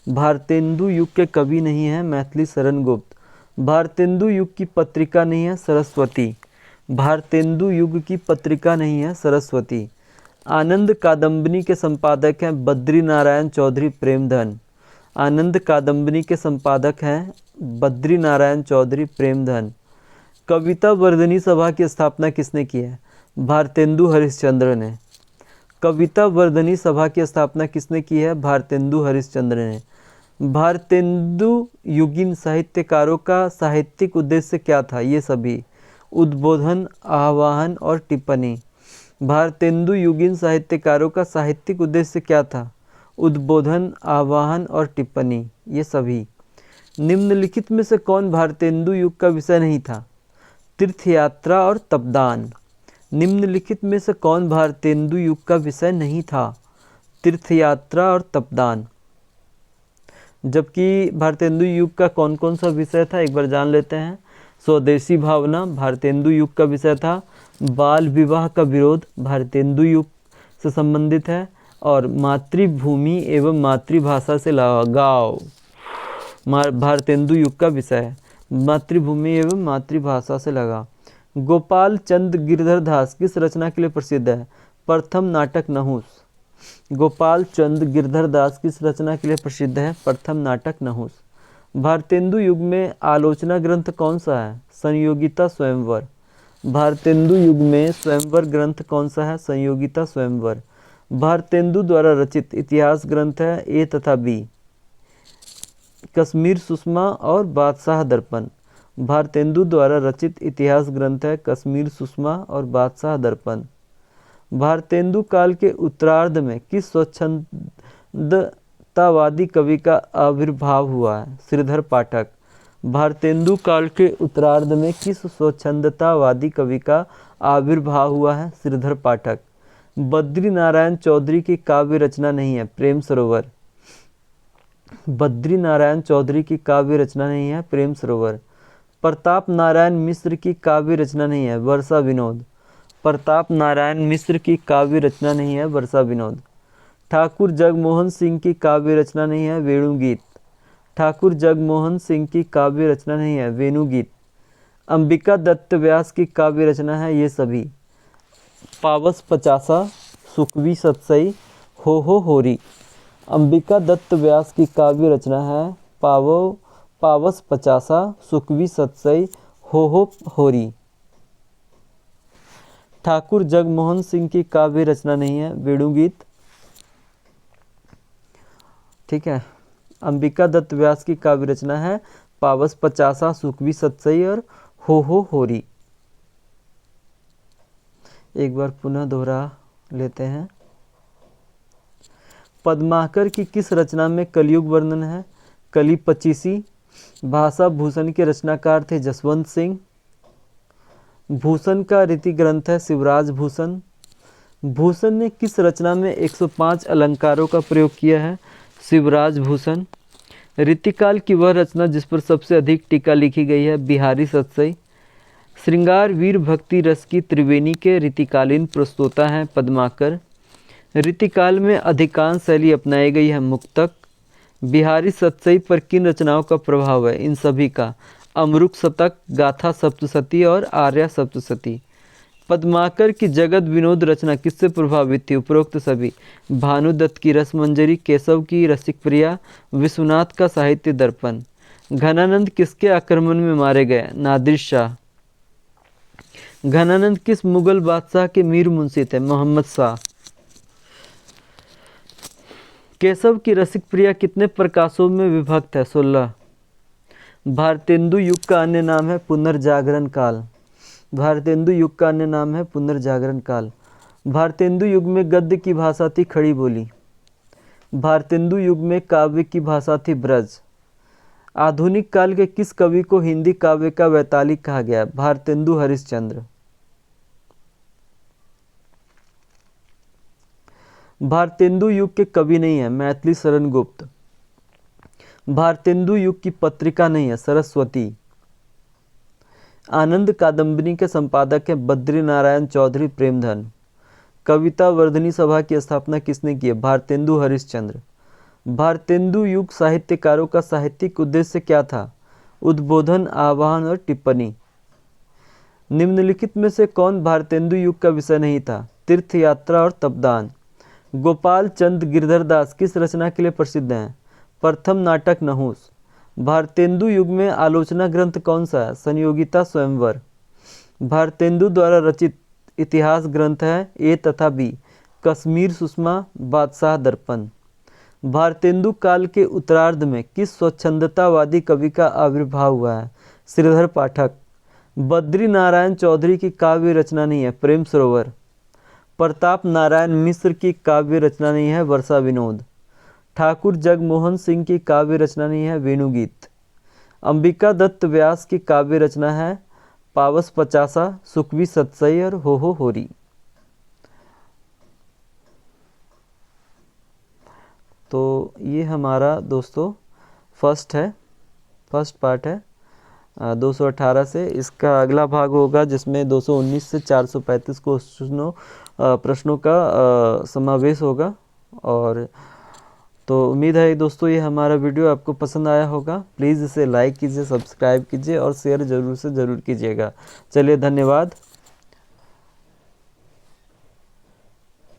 भारतेंदु युग के कवि नहीं है मैथिली शरण गुप्त। भारतेंदु युग की पत्रिका नहीं है सरस्वती। भारतेंदु युग की पत्रिका नहीं है सरस्वती। आनंद कादम्बनी के संपादक हैं बद्री नारायण चौधरी प्रेमधन। आनंद कादम्बनी के संपादक हैं बद्री नारायण चौधरी प्रेमधन। कविता वर्धनी सभा की स्थापना किसने की है? भारतेंदु हरिश्चंद्र ने। कविता वर्धनी सभा की स्थापना किसने की है? भारतेंदु हरिश्चंद्र ने। भारतेंदु युगीन साहित्यकारों का साहित्यिक उद्देश्य क्या था? ये सभी। उद्बोधन, आह्वान और टिप्पणी। भारतेंदु युगीन साहित्यकारों का साहित्यिक उद्देश्य क्या था? उद्बोधन, आह्वान और टिप्पणी, ये सभी। निम्नलिखित में से कौन भारतेंदु युग का विषय नहीं था? तीर्थयात्रा और तपदान। निम्नलिखित में से कौन भारतेंदु युग का विषय नहीं था? तीर्थयात्रा और तपदान। जबकि भारतेंदु युग का कौन कौन सा विषय था एक बार जान लेते हैं। स्वदेशी भावना भारतेंदु युग का विषय था। बाल विवाह का विरोध भारतेंदु युग से संबंधित है। और मातृभूमि एवं मातृभाषा से लगाव भारतेंदु युग का विषय है। मातृभूमि एवं मातृभाषा से लगाव। गोपाल चंद गिरधरदास किस रचना के लिए प्रसिद्ध है? प्रथम नाटक नहुस। गोपाल चंद गिरधरदास किस रचना के लिए प्रसिद्ध है? प्रथम नाटक नहुस। भारतेंदु युग में आलोचना ग्रंथ कौन सा है? संयोगिता स्वयंवर। भारतेंदु युग में स्वयंवर ग्रंथ कौन सा है? संयोगिता स्वयंवर। भारतेंदु द्वारा रचित इतिहास ग्रंथ है ए तथा बी। कश्मीर सुषमा और बादशाह दर्पण। भारतेंदु द्वारा रचित इतिहास ग्रंथ है कश्मीर सुषमा और बादशाह दर्पण। भारतेंदु काल के उत्तरार्ध में किस स्वच्छंदतावादी कवि का आविर्भाव हुआ है? श्रीधर पाठक। भारतेंदु काल के उत्तरार्ध में किस स्वच्छंदतावादी कवि का आविर्भाव हुआ है? श्रीधर पाठक। बद्री नारायण चौधरी की काव्य रचना नहीं है प्रेम सरोवर। बद्री नारायण चौधरी की काव्य रचना नहीं है प्रेम सरोवर। प्रताप नारायण मिश्र की काव्य रचना नहीं है, वर्षा विनोद। प्रताप नारायण मिश्र की काव्य रचना नहीं है, वर्षा विनोद। ठाकुर जगमोहन सिंह की काव्य रचना नहीं है, वेणुगीत। ठाकुर जगमोहन सिंह की काव्य रचना नहीं है, वेणुगीत। अंबिका दत्त व्यास की काव्य रचना है, ये सभी। पावस पचासा, सुकवी सतसई, हो होरी। अंबिका दत्त व्यास की काव्य रचना है पावस पचासा, सुकवी सतसई, हो होरी। ठाकुर जगमोहन सिंह की काव्य रचना नहीं है, वेणुगीत। ठीक है। अंबिका दत्त व्यास की काव्य रचना है पावस पचासा, सुकवी सतसई और हो होरी। एक बार पुनः दोहरा लेते हैं। पद्माकर की किस रचना में कलयुग वर्णन है? कली पचीसी। भाषा भूषण के रचनाकार थे जसवंत सिंह। भूषण का रीति ग्रंथ है शिवराज भूषण। भूषण ने किस रचना में 105 अलंकारों का प्रयोग किया है? शिवराज भूषण। रीतिकाल की वह रचना जिस पर सबसे अधिक टीका लिखी गई है, बिहारी सतसई। श्रृंगार वीर भक्ति रस की त्रिवेणी के रीतिकालीन प्रस्तोता हैं पद्माकर। रीतिकाल में अधिकांश शैली अपनाई गई है, मुक्तक। बिहारी सतसई पर किन रचनाओं का प्रभाव है? इन सभी का। अमरुक शतक, गाथा सप्तशती और आर्या सप्तशती। पद्माकर की जगत विनोद रचना किससे प्रभावित थी? उपरोक्त सभी। भानुदत्त की रसमंजरी, केशव की रसिक प्रिया, विश्वनाथ का साहित्य दर्पण। घनानंद किसके आक्रमण में मारे गए? नादिर शाह। घनानंद किस मुगल बादशाह के मीर मुंशी थे? मोहम्मद शाह। केशव की रसिक प्रिया कितने प्रकाशों में विभक्त है? 16। भारतेंदु युग का अन्य नाम है पुनर्जागरण काल। भारतेंदु युग का अन्य नाम है पुनर्जागरण काल। भारतेंदु युग में गद्य की भाषा थी खड़ी बोली। भारतेंदु युग में काव्य की भाषा थी ब्रज। आधुनिक काल के किस कवि को हिंदी काव्य का वैतालिक कहा गया? भारतेंदु हरिश्चंद्र। भारतेंदु युग के कवि नहीं है, मैथिली शरण गुप्त। भारतेंदु युग की पत्रिका नहीं है, सरस्वती। आनंद कादम्बनी के संपादक हैं बद्री नारायण चौधरी प्रेमधन। कविता वर्धनी सभा की स्थापना किसने की है? भारतेंदु हरिश्चंद्र। भारतेंदु युग साहित्यकारों का साहित्यिक उद्देश्य क्या था? उद्बोधन, आह्वान और टिप्पणी। निम्नलिखित में से कौन भारतेंदु युग का विषय नहीं था? तीर्थ यात्रा और तपदान। गोपाल चंद गिरधर दास किस रचना के लिए प्रसिद्ध हैं? प्रथम नाटक नहुस। भारतेंदु युग में आलोचना ग्रंथ कौन सा है? संयोगिता स्वयंवर। भारतेंदु द्वारा रचित इतिहास ग्रंथ है ए तथा बी, कश्मीर सुषमा, बादशाह दर्पण। भारतेंदु काल के उत्तरार्ध में किस स्वच्छंदतावादी कवि का आविर्भाव हुआ है? श्रीधर पाठक। बद्री नारायण चौधरी की काव्य रचना नहीं है, प्रेम सरोवर। प्रताप नारायण मिश्र की काव्य रचना नहीं है, वर्षा विनोद। ठाकुर जगमोहन सिंह की काव्य रचना नहीं है, वेणुगीत। अंबिका दत्त व्यास की काव्य रचना है पावस पचासा, सुकवी सतसई और हो होरी। तो ये हमारा दोस्तों फर्स्ट पार्ट है 218 से। इसका अगला भाग होगा जिसमें 219 से 435 प्रश्नों का समावेश होगा। और तो उम्मीद है दोस्तों ये हमारा वीडियो आपको पसंद आया होगा। प्लीज़ इसे लाइक कीजिए, सब्सक्राइब कीजिए और शेयर ज़रूर से ज़रूर कीजिएगा। चलिए, धन्यवाद।